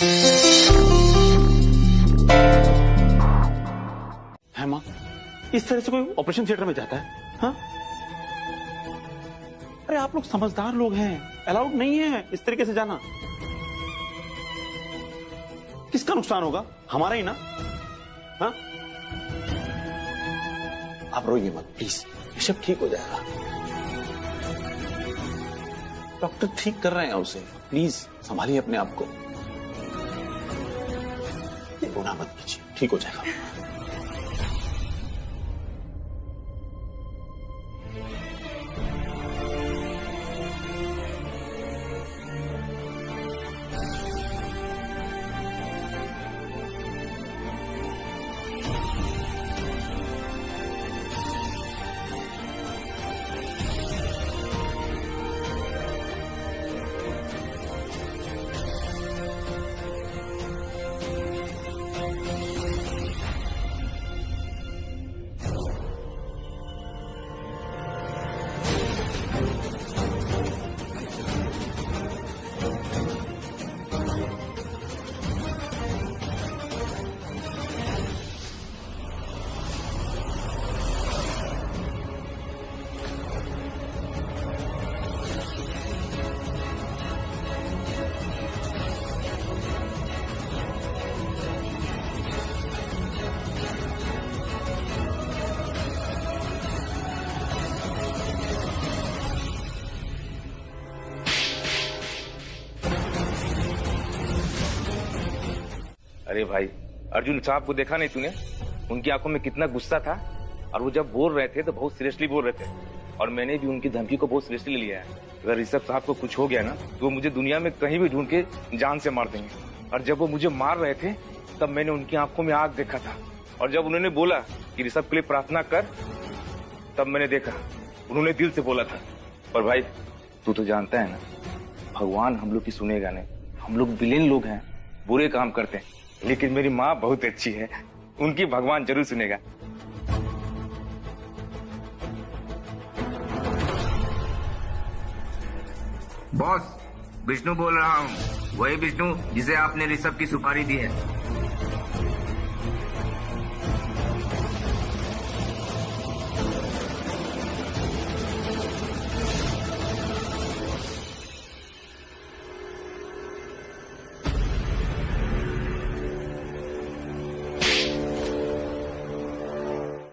है मां, इस तरह से कोई ऑपरेशन थिएटर में जाता है? हाँ? अरे आप लोग समझदार लोग हैं, अलाउड नहीं है इस तरीके से जाना। किसका नुकसान होगा? हमारा ही ना। हाँ? आप रोइए मत प्लीज, ये सब ठीक हो जाएगा। डॉक्टर ठीक कर रहे हैं उसे, प्लीज संभालिए अपने आप को। रोना मत कीजिए, ठीक हो जाएगा। अरे भाई, अर्जुन साहब को देखा नहीं तूने? उनकी आंखों में कितना गुस्सा था, और वो जब बोल रहे थे तो बहुत सीरियसली बोल रहे थे, और मैंने भी उनकी धमकी को बहुत सीरियसली लिया है। अगर ऋषभ साहब को कुछ हो गया ना तो वो मुझे दुनिया में कहीं भी ढूंढ के जान से मार देंगे। और जब वो मुझे मार रहे थे तब मैंने उनकी आंखों में आग देखा था, और जब उन्होंने बोला कि ऋषभ के लिए प्रार्थना कर, तब मैंने देखा उन्होंने दिल से बोला था। पर भाई तू तो जानता है ना, भगवान हम लोग की सुनेगा नहीं। हम लोग विलेन लोग हैं, बुरे काम करते हैं, लेकिन मेरी माँ बहुत अच्छी है, उनकी भगवान जरूर सुनेगा। बॉस, विष्णु बोल रहा हूँ, वही विष्णु जिसे आपने ऋषभ की सुपारी दी है।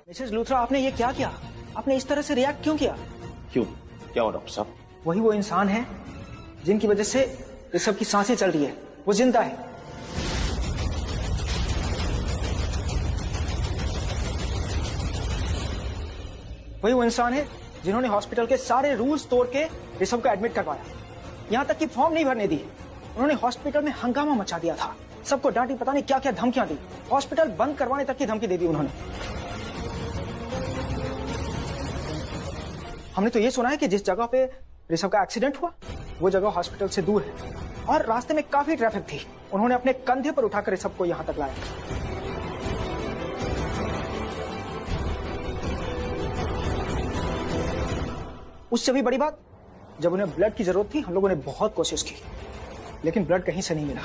मिसेस लूथरा, आपने ये क्या किया? आपने इस तरह से रिएक्ट क्यों किया? क्यों, क्या हो डॉक्टर साहब? वही वो इंसान है जिनकी वजह से ऋषभ की सांसें चल रही है, वो जिंदा है। वही वो इंसान है जिन्होंने हॉस्पिटल के सारे रूल्स तोड़ के ऋषभ को एडमिट करवाया, यहां तक कि फॉर्म नहीं भरने दी। उन्होंने हॉस्पिटल में हंगामा मचा दिया था, सबको डांटी, पता नहीं क्या क्या धमकियां दी, हॉस्पिटल बंद करवाने तक की धमकी दे दी उन्होंने। हमने तो ये सुना है कि जिस जगह पे ऋषभ का एक्सीडेंट हुआ वो जगह हॉस्पिटल से दूर है, और रास्ते में काफी ट्रैफिक थी। उन्होंने अपने कंधे पर उठाकर ऋषभ को यहां तक लाया। उससे भी बड़ी बात, जब उन्हें ब्लड की जरूरत थी हम लोगों ने बहुत कोशिश की, लेकिन ब्लड कहीं से नहीं मिला।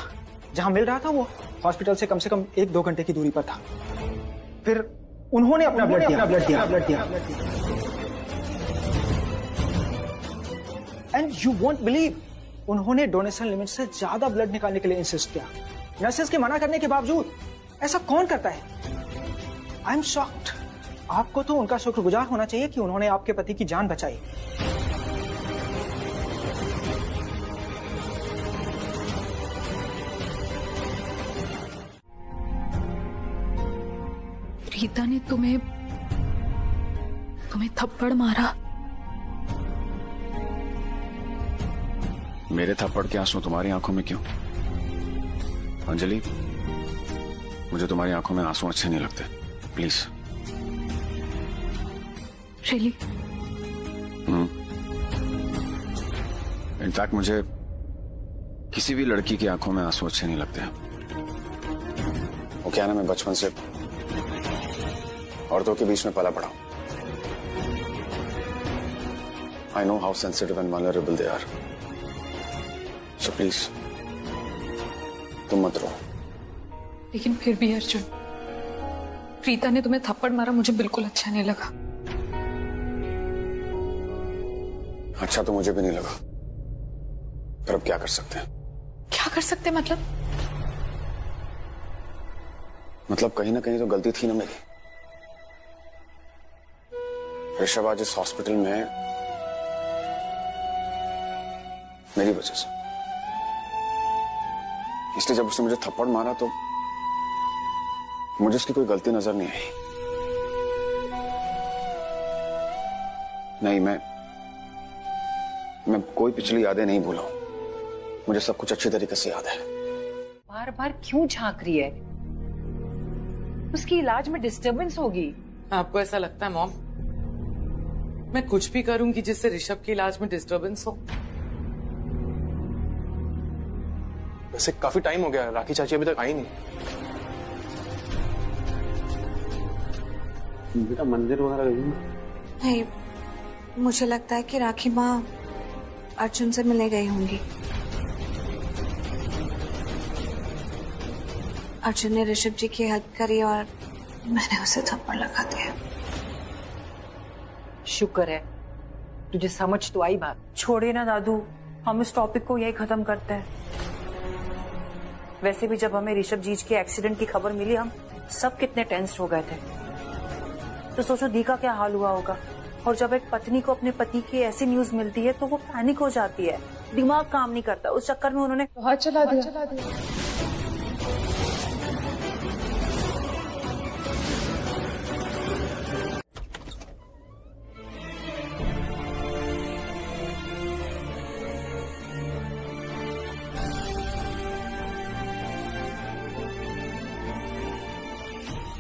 जहां मिल रहा था वो हॉस्पिटल से कम 1-2 घंटे की दूरी पर था। फिर उन्होंने अपना ब्लड दिया। एंड यू वोंट बिलीव, उन्होंने डोनेशन लिमिट से ज्यादा ब्लड निकालने के लिए इंसिस्ट किया, नर्सेस के मना करने के बावजूद। ऐसा कौन करता है? I am shocked. आपको तो उनका शुक्रगुजार होना चाहिए कि उन्होंने आपके पति की जान बचाई। रीता ने तुम्हें थप्पड़ मारा। मेरे थप्पड़ के आंसू तुम्हारी आंखों में क्यों? अंजलि, मुझे तुम्हारी आंखों में आंसू अच्छे नहीं लगते, प्लीज। रियली? इनफैक्ट मुझे किसी भी लड़की की आंखों में आंसू अच्छे नहीं लगते। वो क्या ना, मैं बचपन से औरतों के बीच में पला पड़ा। I know how sensitive and vulnerable they are. So please, तुम मत रो। लेकिन फिर भी अर्जुन, प्रीता ने तुम्हें थप्पड़ मारा, मुझे बिल्कुल अच्छा नहीं लगा। अच्छा तो मुझे भी नहीं लगा, पर अब क्या कर सकते हैं? क्या कर सकते मतलब? कहीं ना कहीं तो गलती थी ना मेरी। ऋषभ आज इस हॉस्पिटल में मेरी वजह से, इसलिए जब उसने मुझे थप्पड़ मारा तो मुझे उसकी कोई गलती नजर नहीं आई। नहीं, मैं कोई पिछली यादें नहीं भूला हूं। मुझे सब कुछ अच्छी तरीके से याद है। बार बार क्यों झांक रही है? उसकी इलाज में डिस्टरबेंस होगी। आपको ऐसा लगता है मॉम? मैं कुछ भी करूंगी जिससे ऋषभ की इलाज में डिस्टरबेंस हो। वैसे काफी टाइम हो गया, राखी चाची अभी तक आई नहीं। बेटा मंदिर वगैरह गई ना? नहीं, मुझे लगता है कि राखी माँ अर्जुन से मिलने गई होंगी। अर्जुन ने ऋषभ जी की हेल्प करी और मैंने उसे थप्पड़ लगा दिया। शुक्र है तुझे समझ तो आई बात। छोड़िए ना दादू, हम इस टॉपिक को यही खत्म करते हैं। वैसे भी जब हमें ऋषभ जी के एक्सीडेंट की खबर मिली, हम सब कितने टेंस्ड हो गए थे। तो सोचो दी का क्या हाल हुआ होगा। और जब एक पत्नी को अपने पति की ऐसी न्यूज मिलती है तो वो पैनिक हो जाती है, दिमाग काम नहीं करता। उस चक्कर में उन्होंने बहुत चला दिया।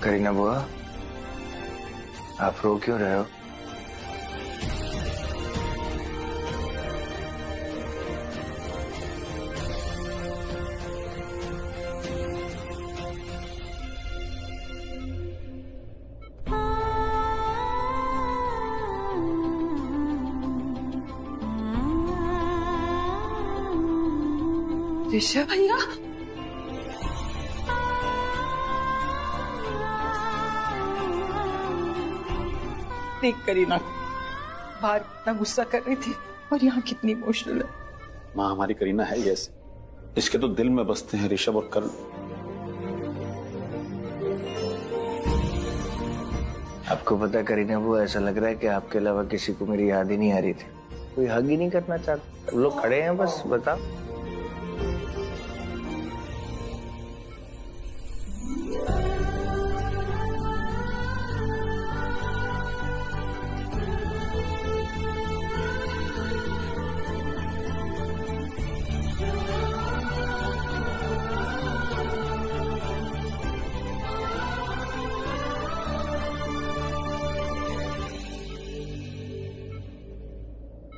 करीना बुआ, आप रो क्यों रहे हो? ऋषभ भैया, देख करीना बाहर कितना गुस्सा कर रही थी और यहाँ कितनी इमोशनल है। माँ हमारी करीना है ऐसे, इसके तो दिल में बसते हैं ऋषभ और करण। आपको पता है करीना बुआ, ऐसा लग रहा है कि आपके अलावा किसी को मेरी याद ही नहीं आ रही थी। कोई हग ही नहीं करना चाहता। सब लोग खड़े हैं, बस बताओ।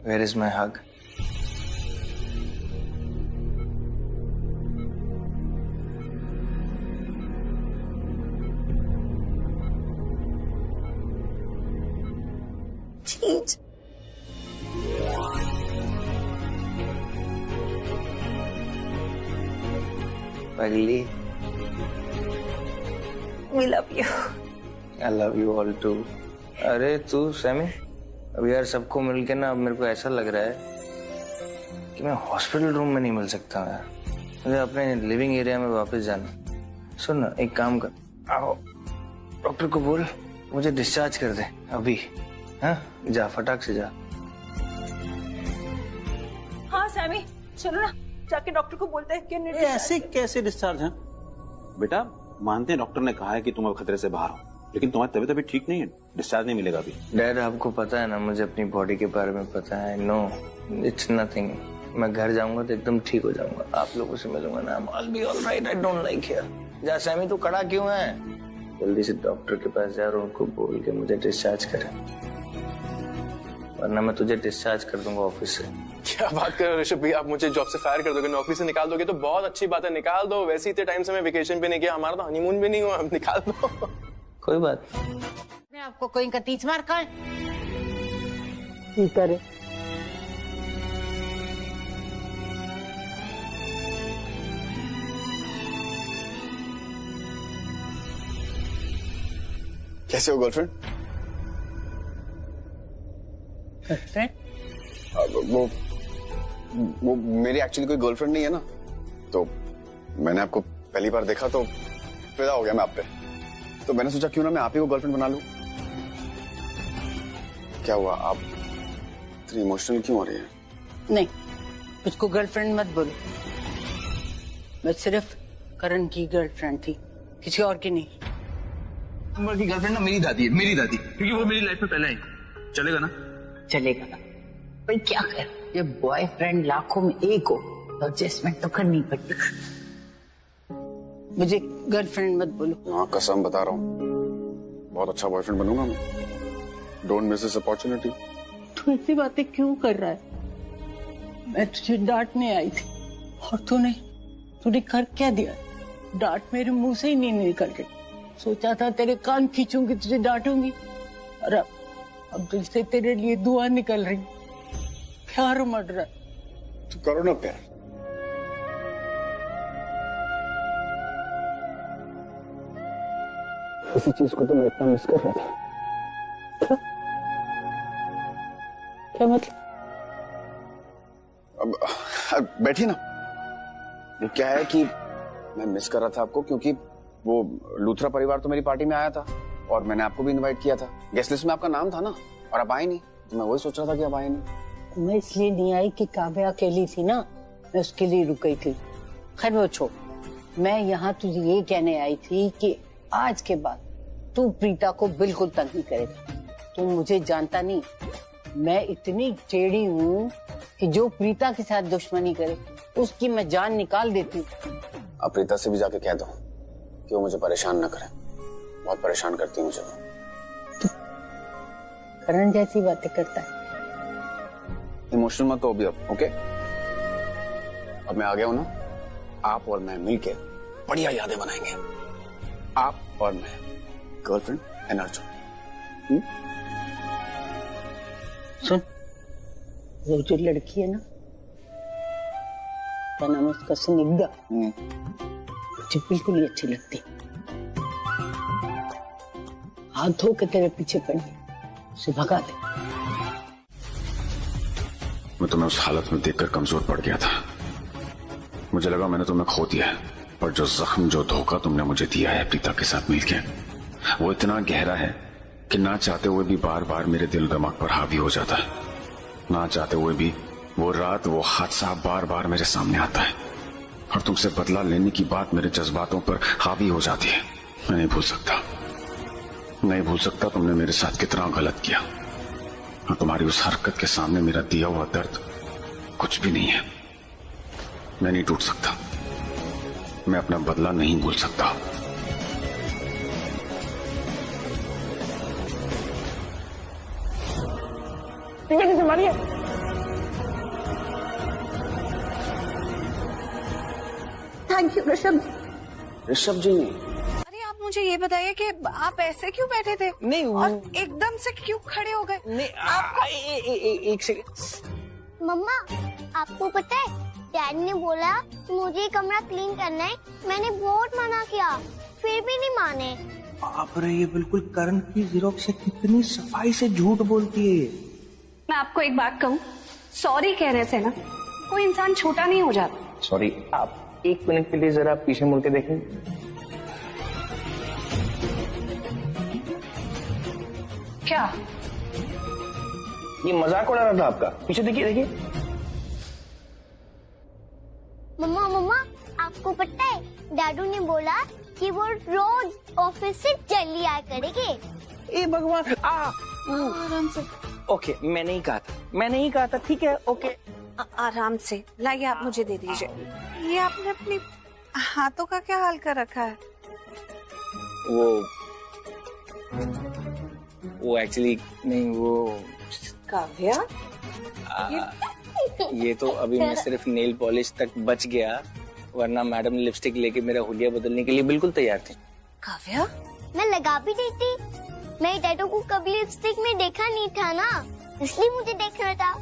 Where is my hug? Jeez. Pagli, We love you. I love you all too. अरे तू सैमी, अब यार सबको मिलके ना अब मेरे को ऐसा लग रहा है कि मैं हॉस्पिटल रूम में नहीं मिल सकता यार। मुझे अपने लिविंग एरिया में वापस जाना। सुन ना, एक काम कर, आओ डॉक्टर को बोल मुझे डिस्चार्ज कर दे अभी। हाँ जा, फटाक से जा। हाँ सैमी, चलो ना जाके डॉक्टर को बोलते हैं कि ऐसे कैसे डिस्चार्ज है? बेटा मानते हैं डॉक्टर ने कहा है कि तुम अब खतरे से बाहर हो, लेकिन तुम्हारी तबीयत अभी ठीक नहीं है, डिस्चार्ज नहीं मिलेगा अभी। डैड आपको पता है ना, मुझे अपनी बॉडी के बारे में पता है। No it's nothing. मैं घर जाऊंगा तो एकदम ठीक हो जाऊंगा, आप लोगों से मिलूंगा ना। I'll be all right, I don't like here। जा सैमी, तू खड़ा क्यों है? जल्दी से डॉक्टर के पास जा और उनको बोल के मुझे डिस्चार्ज करें, वरना मैं तुझे डिस्चार्ज कर दूंगा ऑफिस से। क्या बात कर रहे हो ऋषभ भैया, आप मुझे जॉब से फायर कर दोगे, नौकरी से निकाल दोगे तो बहुत अच्छी बात है, निकाल दो। वैसे इतने टाइम से मैं वेकेशन पे नहीं किया, हमारा तो हनीमून भी नहीं हुआ, निकाल दो। कोई बात। मैं आपको कोई का तीस मार का करे। कैसे हो गर्लफ्रेंड? वो मेरी एक्चुअली कोई गर्लफ्रेंड नहीं है ना, तो मैंने आपको पहली बार देखा तो फिदा हो गया मैं आप पे, तो मैंने सोचा क्यों ना मैं आप ही को गर्लफ्रेंड बना लूं। क्या हुआ, आप इतनी इमोशनल क्यों हो रही है? नहीं, मुझको गर्लफ्रेंड मत बोलो। मैं सिर्फ करण की गर्लफ्रेंड थी, किसी और की नहीं। उमर की गर्लफ्रेंड ना मेरी दादी है, मेरी दादी, क्योंकि वो मेरी लाइफ में पहले आई। चलेगा ना? चलेगा ना भाई, क्या कर, ये बॉयफ्रेंड लाखों में एक हो तो एडजस्टमेंट तो करनी पड़ती। मुझे गर्लफ्रेंड मत बोलो। हाँ कसम बता रहा हूँ, बहुत अच्छा बॉयफ्रेंड बनूंगा मैं। Don't miss this opportunity. तू ऐसी बातें क्यों कर रहा है? मैं तुझे डांटने आई थी और तूने कर क्या दिया? डांट मेरे मुंह से ही नहीं निकल गई। सोचा था तेरे कान खींचूंगी, तुझे डांटूंगी, और अब दिल से तेरे लिए दुआ निकल रही। प्यार उमड़ रहा है। तो करो ना प्यार। इसी चीज को तो मैं इतना मिस कर रहा था। क्या मतलब? अब बैठी ना। ये क्या है कि मैं मिस कर रहा था आपको, क्योंकि वो लूथरा परिवार तो मेरी पार्टी में आया था और मैंने आपको भी इनवाइट किया था। गेस्ट लिस्ट में आपका नाम था ना, और आप आए नहीं, तो मैं वही सोच रहा था कि आप आए नहीं। मैं इसलिए नहीं आई कि काव्या अकेली थी ना, मैं उसके लिए रुक गई थी। खैर वो छोड़, मैं यहाँ तुझे ये कहने आई थी कि आज के बाद तू प्रीता को बिल्कुल तंग नहीं करेगा। तू मुझे जानता नहीं, मैं इतनी टेढ़ी हूँ कि जो प्रीता के साथ दुश्मनी करे उसकी मैं जान निकाल देती हूँ। आप प्रीता से भी जाके कह दो कि वो मुझे परेशान न करे, बहुत परेशान करती है मुझे वो। करण जैसी बातें करता है। इमोशनल मत हो अभी अब, ओके? अब मैं आ गया हूं ना, आप और मैं मिलके बढ़िया यादें बनाएंगे। आप और मैं, गर्लफ्रेंड एंड अर्जुन। सुन, वो जो लड़की है ना, क्या नाम है उसका, स्निग्धा, मुझे बिल्कुल ही अच्छी लगती। हाथ धो के तेरे पीछे पड़ी, उसे भगा दे। मैं तुम्हें उस हालत में देखकर कमजोर पड़ गया था। मुझे लगा मैंने तुम्हें खो दिया है, पर जो जख्म, जो धोखा तुमने मुझे दिया है प्रीता के साथ मिलके, वो इतना गहरा है कि ना चाहते हुए भी बार बार मेरे दिल दिमाग पर हावी हो जाता है। ना चाहते हुए भी वो रात, वो हादसा बार बार मेरे सामने आता है, और तुमसे बदला लेने की बात मेरे जज्बातों पर हावी हो जाती है। मैं नहीं भूल सकता तुमने मेरे साथ कितना गलत किया, और तुम्हारी उस हरकत के सामने मेरा दिया हुआ दर्द कुछ भी नहीं है। मैं नहीं टूट सकता, मैं अपना बदला नहीं भूल सकता। मारिए। Thank you Rishabh. ऋषभ जी, अरे आप मुझे ये बताइए कि आप ऐसे क्यों बैठे थे? नहीं और एकदम से क्यों खड़े हो गए? नहीं, एक सेकंड। मम्मा, आपको पता है डैड ने बोला मुझे कमरा क्लीन करना है, मैंने बहुत मना किया, फिर भी नहीं माने। बाप रे, ये बिल्कुल करण की जीरोक्स से कितनी सफाई से झूठ बोलती है। मैं आपको एक बात कहूँ, सॉरी कहने से ना कोई इंसान छोटा नहीं हो जाता। सॉरी, आप एक मिनट के लिए जरा पीछे मुड़ के देखें। क्या ये मजाक उड़ा रहा था आपका? पीछे देखिए, देखिए। मम्मा मम्मा, आपको पता है डैडू ने बोला कि वो रोज ऑफिस से जल्दी आया करेंगे। ए भगवान, आराम से। ओके, मैंने ही कहा था, ठीक है, ओके। आराम से लाइए, आप मुझे दे दीजिए। ये आपने अपने हाथों का क्या हाल कर रखा है? वो एक्चुअली नहीं, वो काव्या, ये तो अभी मैं सिर्फ नेल पॉलिश तक बच गया, वरना मैडम लिपस्टिक लेके मेरा हुलिया बदलने के लिए बिल्कुल तैयार थी। काव्या, मैं लगा भी देती, मैं डैडू को कभी लिपस्टिक में देखा नहीं था ना, इसलिए मुझे देखना था।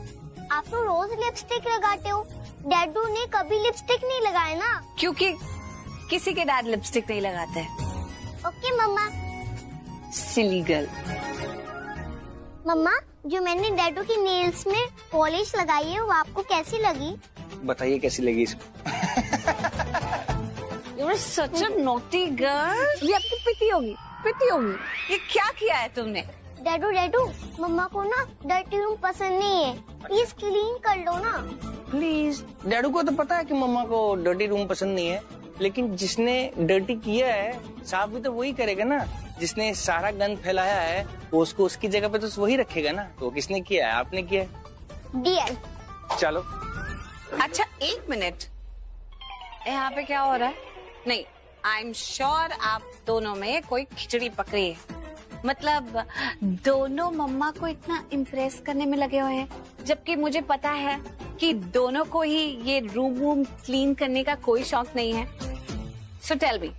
आप तो रोज लिपस्टिक लगाते हो, डैडू ने कभी लिपस्टिक नहीं लगाया ना। क्योंकि किसी के डैड लिपस्टिक नहीं लगाते। ओके मम्मा, सिली गर्ल। मम्मा, जो मैंने डैडू की नेल्स में पॉलिश लगाई है वो आपको कैसी लगी? बताइए कैसी लगी इसको। You're such a naughty girl। ये आपकी पिटी होगी, पिटी होगी। ये क्या किया है तुमने? डैडू डैडू, मम्मा को ना डर्टी रूम पसंद नहीं है, प्लीज क्लीन कर लो ना। प्लीज। डैडू को तो पता है कि मम्मा को डर्टी रूम पसंद नहीं है, लेकिन जिसने डर्टी किया है साफ भी तो वही करेगा ना। जिसने सारा गंद फैलाया है वो उसको उसकी जगह पे तो वही रखेगा ना। तो किसने किया है? आपने किया है। डीएल। चलो। अच्छा एक मिनट, यहाँ पे क्या हो रहा है? नहीं, आई एम श्योर आप दोनों में कोई खिचड़ी पकड़ी है। मतलब दोनों मम्मा को इतना इम्प्रेस करने में लगे हुए हैं, जबकि मुझे पता है कि दोनों को ही ये रूम क्लीन करने का कोई शौक नहीं है। सो टेल मी,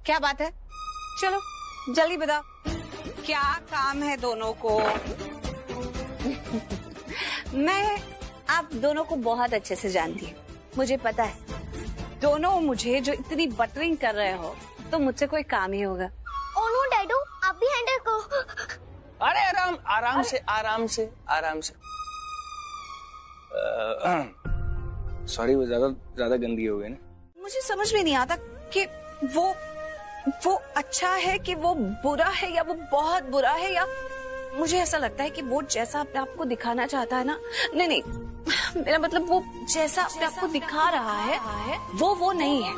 क्या बात है? चलो जल्दी बताओ, क्या काम है दोनों को? मैं आप दोनों को बहुत अच्छे से जानती हूँ, मुझे पता है दोनों मुझे जो इतनी बटरिंग कर रहे हो तो मुझसे कोई काम ही होगा। ओह नो डैडू, आप भी हैंडल करो। अरे आराम आराम से आराम से आराम से। सॉरी, वो ज्यादा गंदी हो गई ना। मुझे समझ में नहीं आता कि वो अच्छा है कि वो बुरा है, या वो बहुत बुरा है, या मुझे ऐसा लगता है कि वो जैसा अपने आप को दिखाना चाहता है ना, नहीं, मेरा मतलब वो जैसा अपने आप को दिखा रहा है वो नहीं है।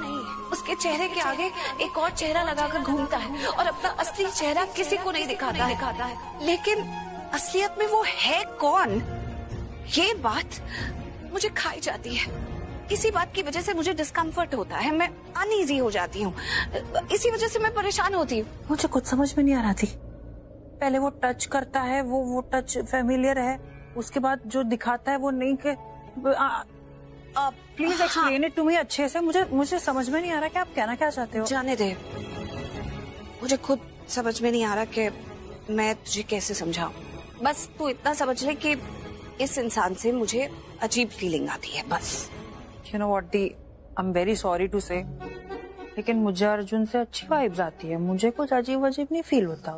उसके चेहरे के आगे एक और चेहरा लगाकर घूमता है और अपना असली चेहरा किसी को नहीं दिखाता है। लेकिन असलियत में वो है कौन, ये बात मुझे खाई जाती है। इसी बात की वजह से मुझे डिस्कम्फर्ट होता है, मैं अनईजी हो जाती हूँ, इसी वजह से मैं परेशान होती हूँ। मुझे कुछ समझ में नहीं आ रहा थी। पहले वो टच करता है, वो टच फेमिलियर है, उसके बाद जो दिखाता है वो नहीं के। Please explain it to me अच्छे से। मुझे समझ में नहीं आ रहा कि आप कहना क्या चाहते हो। जाने दे, मुझे खुद समझ में नहीं आ रहा कि मैं तुझे कैसे समझाऊं। बस तू इतना समझ ले कि इस इंसान से मुझे अजीब फीलिंग आती है, बस। You know what, the, I'm very sorry to say, लेकिन मुझे अर्जुन से अच्छी वाइब्स आती है। मुझे कुछ अजीब नहीं फील होता।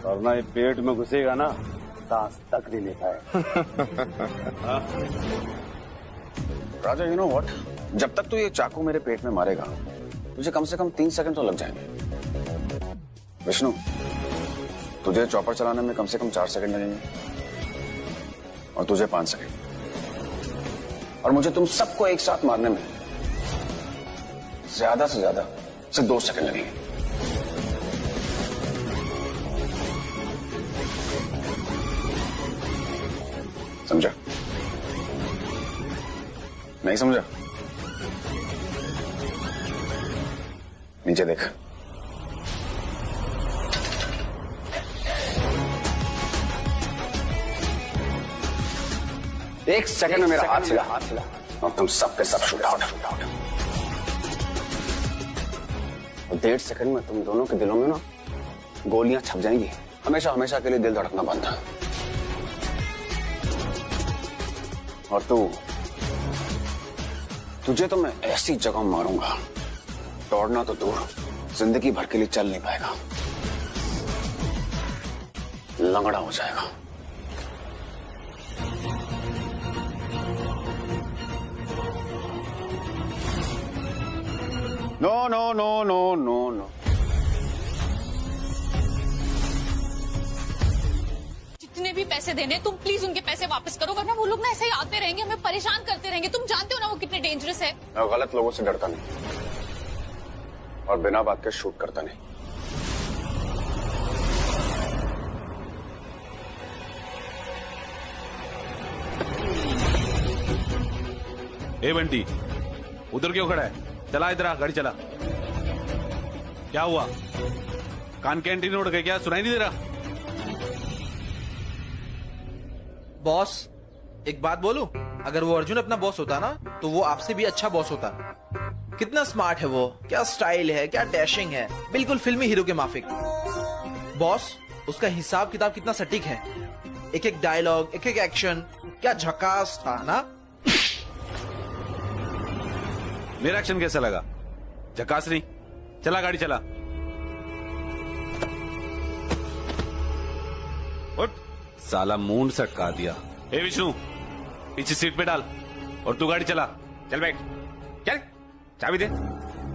और ना ये पेट में घुसेगा ना, सांस तक नहीं ले पाए। राजा, यू नो व्हाट, जब तक तू ये चाकू मेरे पेट में मारेगा मुझे कम से कम 3 सेकंड तो लग जाएंगे। विष्णु, तुझे चॉपर चलाने में कम से कम 4 सेकंड लगेंगे और तुझे 5 सेकंड, और मुझे तुम सबको एक साथ मारने में ज्यादा से ज्यादा सिर्फ 2 सेकंड लगेंगे। समझा? नहीं समझा? नीचे देख। एक सेकंड में मेरा हाथ हिला और तुम सबके सब शूट आउट। और 1.5 सेकंड में तुम दोनों के दिलों में ना गोलियां छप जाएंगी, हमेशा हमेशा के लिए दिल धड़कना बंद है। और तुझे तो मैं ऐसी जगह मारूंगा, दौड़ना तो दूर, जिंदगी भर के लिए चल नहीं पाएगा, लंगड़ा हो जाएगा। No no no no no no. जितने भी पैसे देने तुम प्लीज उनके पैसे वापस करो, वरना वो लोग ना ऐसे ही आते रहेंगे, हमें परेशान करते रहेंगे। तुम जानते हो ना वो कितने डेंजरस है। मैं गलत लोगों से डरता नहीं और बिना बात के शूट करता नहीं। ए बंटी, उधर क्यों खड़ा है? चला इधर आ, गाड़ी चला। क्या हुआ? कान कैंटीन उड़ गए क्या? सुनाई नहीं दे रहा? बॉस, एक बात बोलूं, अगर वो अर्जुन अपना बॉस होता ना तो वो आपसे भी अच्छा बॉस होता। कितना स्मार्ट है वो, क्या स्टाइल है, क्या डैशिंग है, बिल्कुल फिल्मी हीरो के माफिक। बॉस, उसका हिसाब किताब कितना सटीक है, एक एक डायलॉग, एक एक एक्शन, क्या झकास था ना। मेरा एक्शन कैसा लगा? झकास नहीं? चला गाड़ी चला। साला मूंड सटका दिया। ए विष्णु, पीछे सीट पे डाल और तू गाड़ी चला। चल बैठ, चल चाबी दे।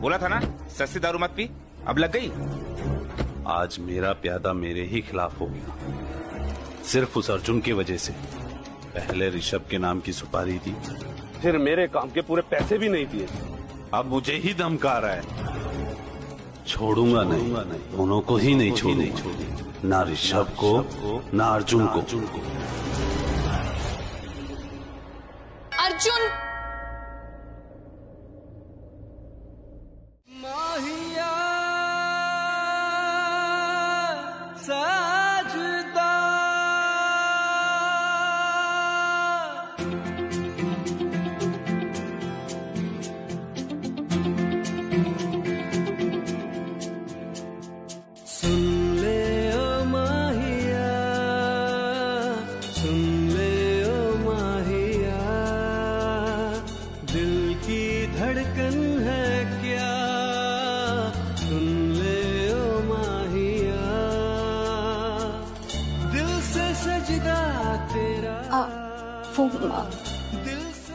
बोला था ना सस्ती दारू मत पी, अब लग गई। आज मेरा प्यादा मेरे ही खिलाफ हो गया, सिर्फ उस अर्जुन की वजह से। पहले ऋषभ के नाम की सुपारी दी, फिर मेरे काम के पूरे पैसे भी नहीं दिए, अब मुझे ही धमका रहा है। छोड़ूंगा नहीं, दोनों को ही नहीं छोड़ूंगा, ना ऋषभ को ना अर्जुन को। अर्जुन,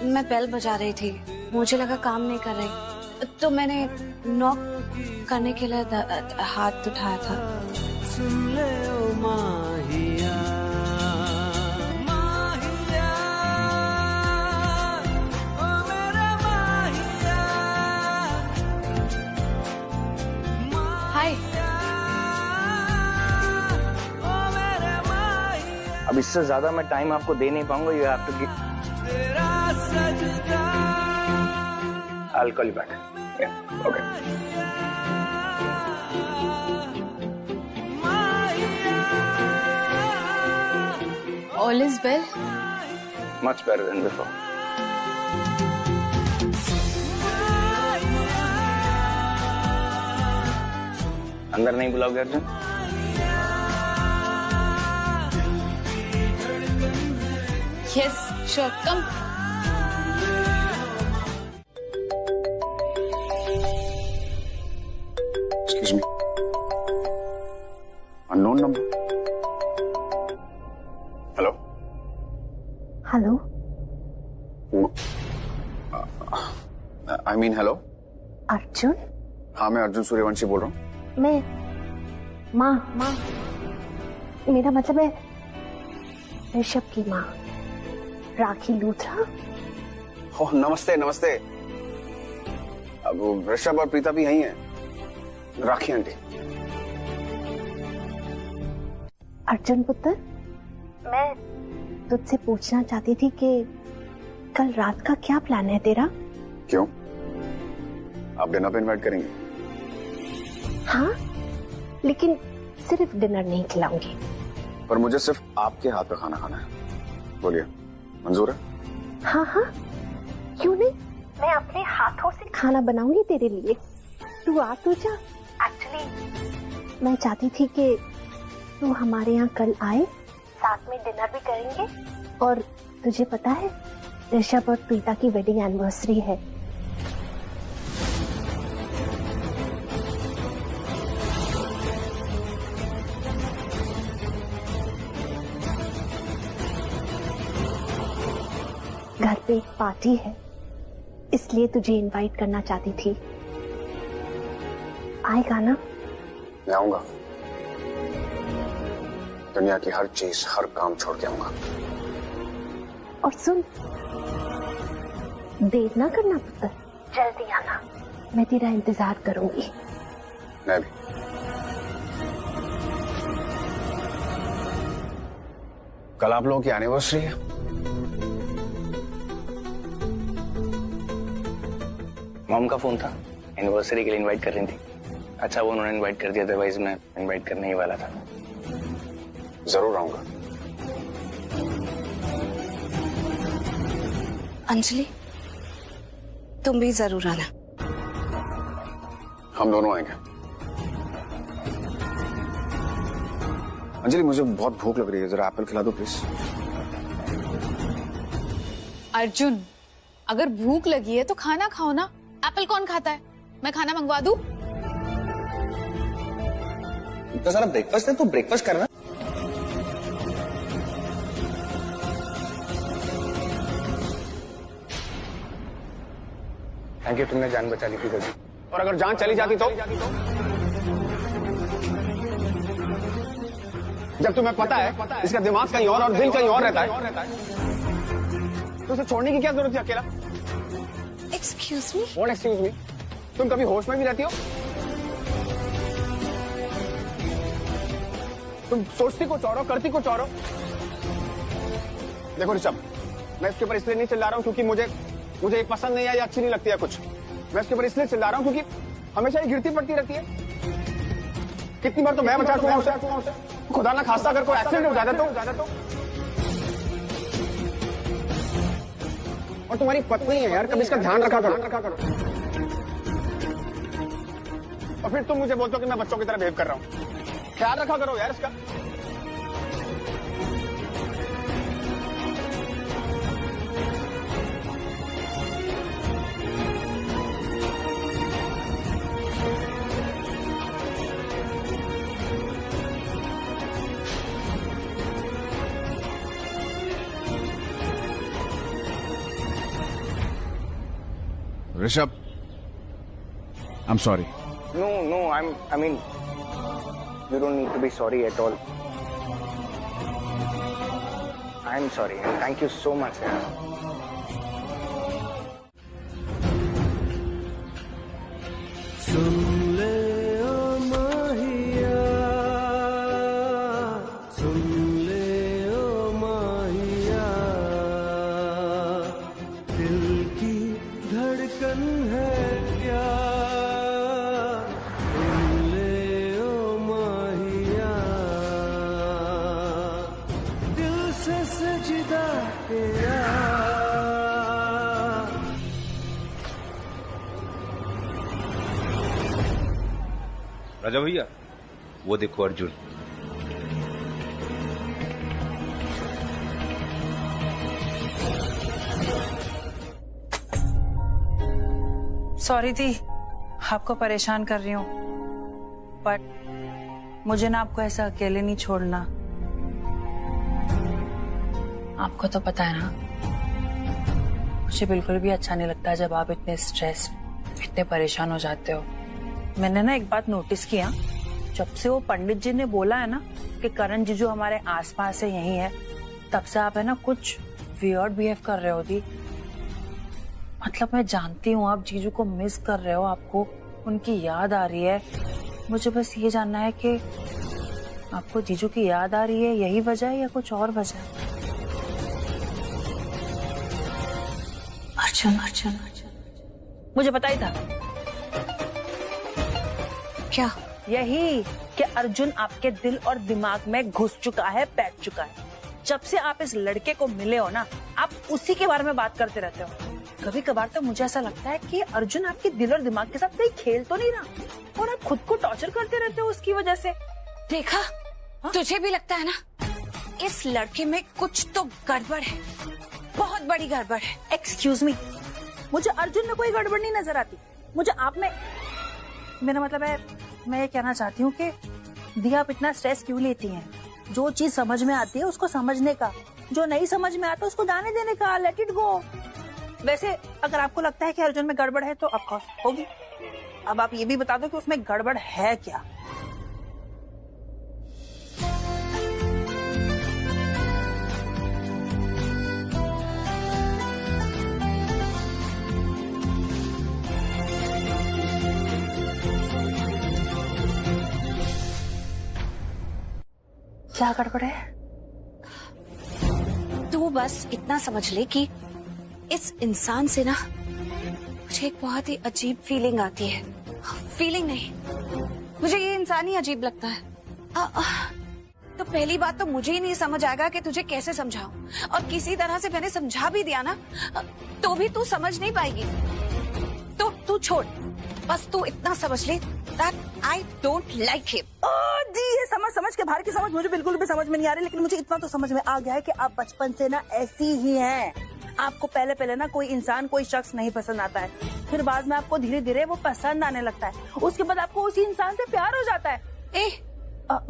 मैं बेल बजा रही थी, मुझे लगा काम नहीं कर रही, तो मैंने नॉक करने के लिए हाथ उठाया था। सुन ले ओ माहिया, माहिया, ओ मेरा माहिया। हाय। अब इससे ज्यादा मैं टाइम आपको दे नहीं पाऊंगा। You have to give. I'll call you back. Yeah, okay. All is well? Much better than before. अंदर नहीं बुलाओगे Arjun? Yes, sure, come. Excuse me. Unknown number. Hello. Hello. I mean hello. Arjun? हाँ, मैं अर्जुन सूर्यवंशी बोल रहा हूँ। मैं माँ मेरा मतलब है ऋषभ की माँ, राखी लूथरा। ओह, नमस्ते नमस्ते। अब ऋषभ और प्रीता भी यही हैं। राखी आंटी। अर्जुन पुत्र, मैं तुझसे पूछना चाहती थी कि कल रात का क्या प्लान है तेरा? क्यों, आप डिनर पे इनवाइट करेंगे? हाँ, लेकिन सिर्फ डिनर नहीं खिलाऊंगी। पर मुझे सिर्फ आपके हाथ का खाना खाना है। बोलिए, मंजूर है? हाँ हाँ, क्यों नहीं, मैं अपने हाथों से खाना बनाऊंगी तेरे लिए। तू आ तो जा। एक्चुअली मैं चाहती थी कि तू हमारे यहाँ कल आए, साथ में डिनर भी करेंगे। और तुझे पता है ऋषभ और प्रीता की वेडिंग एनिवर्सरी है। घर पे एक पार्टी है, इसलिए तुझे इनवाइट करना चाहती थी। आएगा ना? मैं आऊंगा। दुनिया की हर चीज, हर काम छोड़ के आऊंगा। और सुन, देर ना करना पुत्र, जल्दी आना, मैं तेरा इंतजार करूंगी। मैं भी। कल आप लोगों की एनिवर्सरी है। मॉम का फोन था, एनिवर्सरी के लिए इनवाइट कर रही थी। अच्छा वो उन्होंने इनवाइट कर दिया, अदरवाइज मैं इनवाइट करने ही वाला था। जरूर आऊंगा। अंजलि, तुम भी जरूर आना। हम दोनों आएंगे। अंजलि, मुझे बहुत भूख लग रही है, जरा एप्पल खिला दो प्लीज। अर्जुन, अगर भूख लगी है तो खाना खाओ ना। एप्पल कौन खाता है? मैं खाना मंगवा दूं? इतना सारा ब्रेकफास्ट है तो ब्रेकफास्ट करना। थैंक यू, तुमने जान बचा ली थी गलती। और अगर जान चली जाती तो? जब तुम्हें पता है इसका दिमाग कहीं और दिल कहीं और रहता है, तो उसे छोड़ने की क्या जरूरत है अकेला? Excuse me? What excuse me? तुम कभी होश में भी रहती हो? तुम सोचती कुछ और हो, करती कुछ और हो। देखो ऋषभ, मैं इसके ऊपर इसलिए नहीं चिल्ला रहा हूँ क्योंकि मुझे पसंद नहीं है या अच्छी नहीं लगती है कुछ। मैं इसके ऊपर इसलिए चिल्ला रहा हूँ क्योंकि हमेशा ये गिरती पड़ती रहती है। कितनी बार तो मैं बचा चुका हूँ उसे। खुदा ना खास्ता अगर कोई एक्सीडेंट हो जाता तो। और तुम्हारी पत्नी है यार, कभी इसका ध्यान रखा करो। और फिर तुम मुझे बोलते हो कि मैं बच्चों की तरह बिहेव कर रहा हूँ। ख्याल रखा करो यार इसका। Rishabh, I'm sorry. No, I mean, you don't need to be sorry at all. I'm sorry and thank you so much. सुन ले ओ माहिया, सुन ले ओ माहिया, दिल की धड़कन है क्या? सुन ले ओ माहिया, दिल से सजदा तेरा। राजा भैया, वो देखो अर्जुन। सॉरी थी, आपको परेशान कर रही हूँ, बट मुझे ना आपको ऐसा अकेले नहीं छोड़ना। आपको तो पता है ना, मुझे बिल्कुल भी अच्छा नहीं लगता जब आप इतने स्ट्रेस, इतने परेशान हो जाते हो। मैंने ना एक बात नोटिस किया, जब से वो पंडित जी ने बोला है ना कि करण जीजू हमारे आसपास है, यही है, तब से आप है ना कुछ वियर्ड बिहेव कर रहे हो दी। मतलब मैं जानती हूँ आप जीजू को मिस कर रहे हो, आपको उनकी याद आ रही है। मुझे बस ये जानना है कि आपको जीजू की याद आ रही है, यही वजह है या कुछ और वजह है? अर्जुन, मुझे पता ही था। क्या? यही कि अर्जुन आपके दिल और दिमाग में घुस चुका है, बैठ चुका है। जब से आप इस लड़के को मिले हो ना, आप उसी के बारे में बात करते रहते हो। कभी कभार तो मुझे ऐसा लगता है कि अर्जुन आपके दिल और दिमाग के साथ कहीं खेल तो नहीं रहा और आप खुद को टॉर्चर करते रहते हो उसकी वजह से। देखा, तुझे भी लगता है ना इस लड़के में कुछ तो गड़बड़ है, बहुत बड़ी गड़बड़ है। एक्सक्यूज मी, मुझे अर्जुन में कोई गड़बड़ नहीं नजर आती, मुझे आप में। मेरा मतलब है, मैं ये कहना चाहती हूँ कि दिया आप इतना स्ट्रेस क्यों लेती हैं? जो चीज समझ में आती है उसको समझने का, जो नहीं समझ में आता उसको जाने देने का, लेट इट गो। वैसे अगर आपको लगता है कि अर्जुन में गड़बड़ है तो ऑफ कोर्स होगी। अब आप ये भी बता दो कि उसमें गड़बड़ है क्या? क्या गड़बड़ है? तू बस इतना समझ ले कि इस इंसान से ना मुझे एक बहुत ही अजीब फीलिंग आती है। फीलिंग नहीं, मुझे ये इंसान ही अजीब लगता है। तो पहली बात तो मुझे ही नहीं समझ आएगा कि तुझे कैसे समझाऊं, और किसी तरह से मैंने समझा भी दिया ना तो भी तू समझ नहीं पाएगी। तो तू छोड़, बस तू इतना समझ ले that I don't like him। जी, ये समझ के बाहर की समझ मुझे बिल्कुल भी समझ में नहीं आ रही, लेकिन मुझे इतना तो समझ में आ गया है कि आप बचपन से ना ऐसी ही हैं। आपको पहले ना कोई इंसान, कोई शख्स नहीं पसंद आता है, फिर बाद में आपको धीरे धीरे वो पसंद आने लगता है, उसके बाद आपको उसी इंसान से प्यार हो जाता है।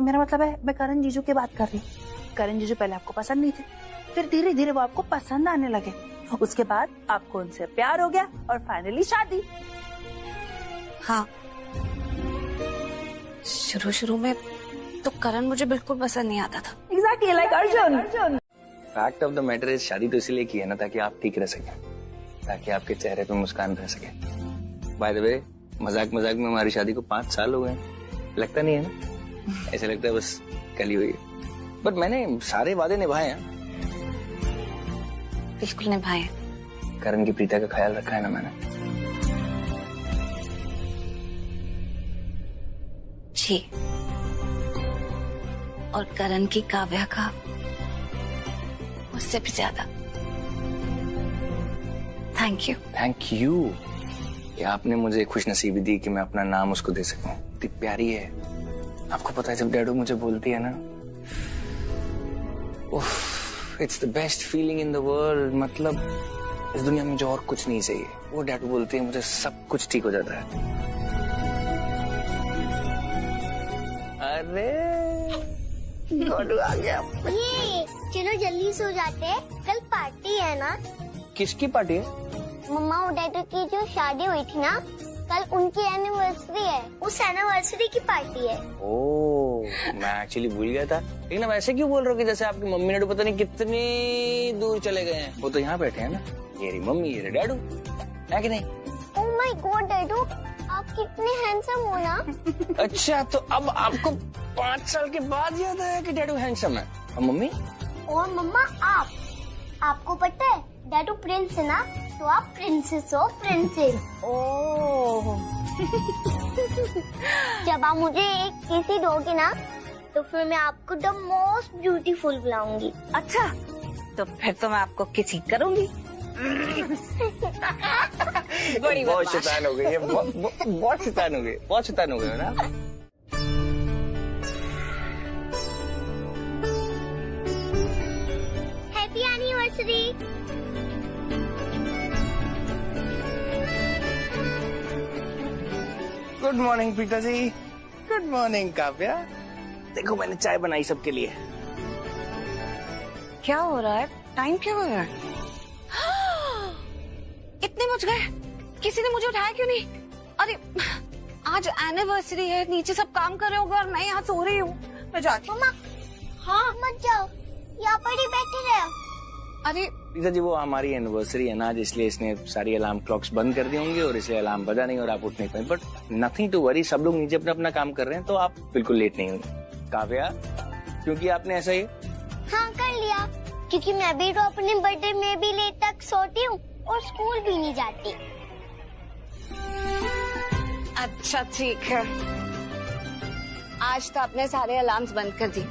मेरा मतलब है, मैं करण जीजू की बात कर रही हूँ। करण जीजू पहले आपको पसंद नहीं थे, फिर धीरे धीरे वो आपको पसंद आने लगे, उसके बाद आपको उनसे प्यार हो गया और फाइनली शादी। हाँ, शुरू में तो करण मुझे बिल्कुल पसंद नहीं आता था। Exactly like Arjun. Fact of the matter is शादी तो इसलिए की है ना ताकि आप ठीक रह सके, ताकि आपके चेहरे पे मुस्कान रह सके। बाय द वे, मजाक मजाक में हमारी शादी को 5 साल हो गए, लगता नहीं है ना? ऐसा लगता है बस कल ही हुई है। बट मैंने सारे वादे निभाए हैं। बिल्कुल निभाए। करण की प्रीता का ख्याल रखा है ना मैंने? जी, और करण की काव्या का उससे भी ज्यादा। Thank you. थैंक यू कि आपने मुझे खुश नसीबी दी कि मैं अपना नाम उसको दे सकूं। इतनी प्यारी है। आपको पता है जब डैडू मुझे बोलती है ना, it's the best feeling in the world. मतलब इस दुनिया में मुझे और कुछ नहीं चाहिए। वो डैडू बोलती है मुझे सब कुछ ठीक हो जाता है। अरे डैडू आ गया। ये चलो जल्दी सो जाते हैं, कल पार्टी है ना। किसकी पार्टी है? मम्मा और डैडू की जो शादी हुई थी ना, कल उनकी एनिवर्सरी है। उस एनिवर्सरी की पार्टी है। ओह, मैं एक्चुअली भूल गया था। लेकिन अब ऐसे क्यों बोल रहे हो कि जैसे आपकी मम्मी डैडू पता नहीं कितनी दूर चले गए हैं। वो तो यहाँ बैठे हैं ना, ये रही मम्मी, ये रही डैडू, है कि नहीं? ओह माय गॉड डैडू, आप कितने हैंडसम हो ना। अच्छा, तो अब आपको 5 साल के बाद याद आया कि डैडू हैंडसम है। और मम्मी? और मम्मा आपको पता है डैडू प्रिंस है ना, तो आप प्रिंसेस हो, प्रिंसेस। ओह। जब आप मुझे एक किसी दोगे ना, तो फिर मैं आपको द मोस्ट ब्यूटीफुल बुलाऊंगी। अच्छा, तो फिर तो मैं आपको किसी करूंगी। बड़ी बहुत शैतान हो गई है, बहुत शैतान हो गई, बहुत शैतान हो गई ना। Happy anniversary. Good morning Preeta ji. Good morning Kavya. देखो मैंने चाय बनाई सबके लिए। क्या हो रहा है? टाइम क्या हो रहा है? इतने बज गए, किसी ने मुझे उठाया क्यों नहीं? अरे आज एनिवर्सरी है, नीचे सब काम कर रहे होंगे और मैं यहाँ सो रही हूँ। मैं जाती हूँ। हाँ मत जाओ, यहाँ पर ही बैठे रहो। अरे प्रीता जी, वो हमारी एनिवर्सरी है ना आज, इसलिए इसने सारी अलार्म क्लॉक्स बंद कर दी होंगी और इसलिए अलार्म बजा नहीं और आप उठ नहीं पाए। बट नथिंग टू वरी, सब लोग नीचे अपना अपना काम कर रहे हैं, तो आप बिल्कुल लेट नहीं होंगे। काव्या, क्योंकि आपने ऐसा ही हाँ कर लिया, क्योंकि मैं भी तो अपने बर्थडे में भी लेट तक सोती हूँ और स्कूल भी नहीं जाती। अच्छा ठीक है, आज तो आपने सारे अलार्म्स बंद कर दी,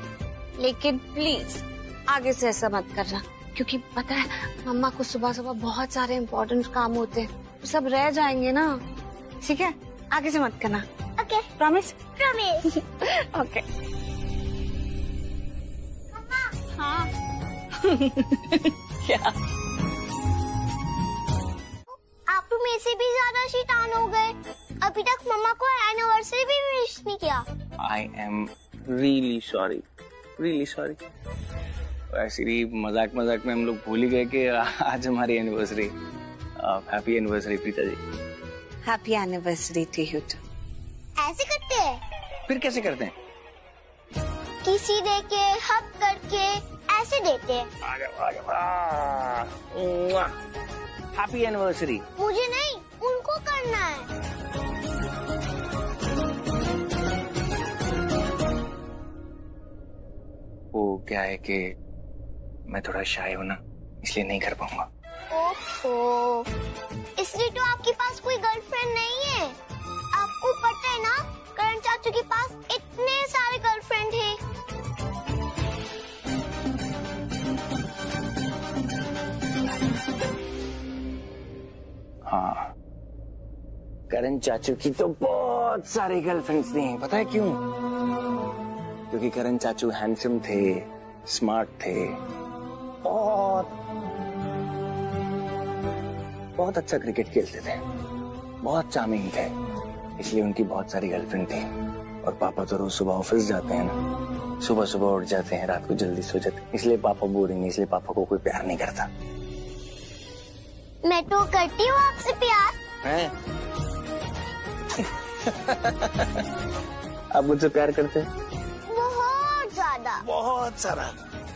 लेकिन प्लीज आगे से ऐसा मत करना, क्योंकि पता है मम्मा को सुबह सुबह बहुत सारे इम्पोर्टेंट काम होते हैं, सब रह जाएंगे ना। ठीक है, आगे से मत करना। Okay, promise? प्रॉमिस। ओके। हाँ। क्या? आप तो मेरे से भी ज्यादा शैतान हो गए। अभी तक मम्मा को एनिवर्सरी भी विश नहीं किया। I am really sorry, really sorry. ऐसे ही मजाक मजाक में हम लोग भूल ही गए कि आज हमारी anniversary. Happy anniversary Preeta ji. Happy anniversary to you too. ऐसे करते हैं? फिर कैसे करते हैं? किसी दे के, हक करके ऐसे देते हैं। Happy anniversary. मुझे नहीं, उनको करना है। वो क्या है कि मैं थोड़ा शाय हूं ना, इसलिए नहीं कर पाऊंगा। ओहो, इसलिए तो आपके पास कोई गर्लफ्रेंड नहीं है। आपको पता है ना, करण चाचू के पास इतने सारे गर्लफ्रेंड हैं। हाँ, करण चाचू की तो बहुत सारी गर्लफ्रेंड्स थी। पता है क्यों? क्योंकि करण चाचू हैंडसम थे, स्मार्ट थे, बहुत अच्छा क्रिकेट खेलते थे, बहुत चार्मिंग थे, इसलिए उनकी बहुत सारी गर्लफ्रेंड थी। और पापा तो रोज सुबह ऑफिस जाते हैं ना, सुबह सुबह उठ जाते हैं, रात को जल्दी सो जाते हैं, इसलिए पापा बोरिंग है, इसलिए पापा को कोई प्यार नहीं करता। मैं तो करती हूँ आपसे प्यार। हैं? आप मुझसे प्यार करते हैं? बहुत ज्यादा। बहुत सारा।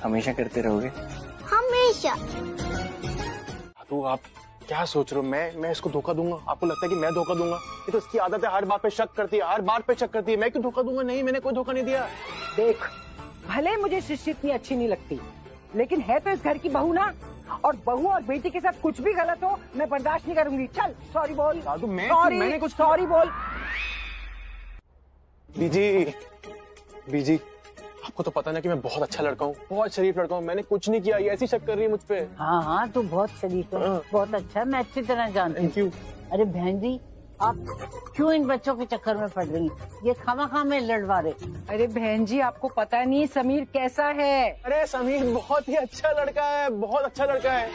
हमेशा करते रहोगे? हमेशा। तो आप क्या सोच रहे हो? मैं इसको धोखा दूंगा? आपको लगता है कि मैं धोखा दूंगा? ये तो इसकी आदत है, हर बात पे शक करती है, हर बात पे शक करती है। मैं क्यों धोखा दूंगा? नहीं, मैंने कोई धोखा नहीं दिया। देख, भले मुझे सृष्टि इतनी अच्छी नहीं लगती, लेकिन है तो इस घर की बहू ना, और बहू और बेटी के साथ कुछ भी गलत हो मैं बर्दाश्त नहीं करूंगी। चल सॉरी बोल। दादू मैंने कुछ सॉरी बोल। बीजी, आपको तो पता ना कि मैं बहुत अच्छा लड़का हूँ, बहुत शरीफ लड़का हूँ। मैंने कुछ नहीं किया, ये ऐसी शक कर रही है मुझ पे। हाँ हाँ, तू बहुत शरीफ है, बहुत अच्छा, मैं अच्छी तरह जानती हूँ। Thank you. अरे बहन जी, आप क्यों इन बच्चों के चक्कर में पड़ रही हैं? ये खामा में लड़वा रहे। अरे बहन जी, आपको पता नहीं समीर कैसा है। अरे समीर बहुत ही अच्छा लड़का है, बहुत अच्छा लड़का है।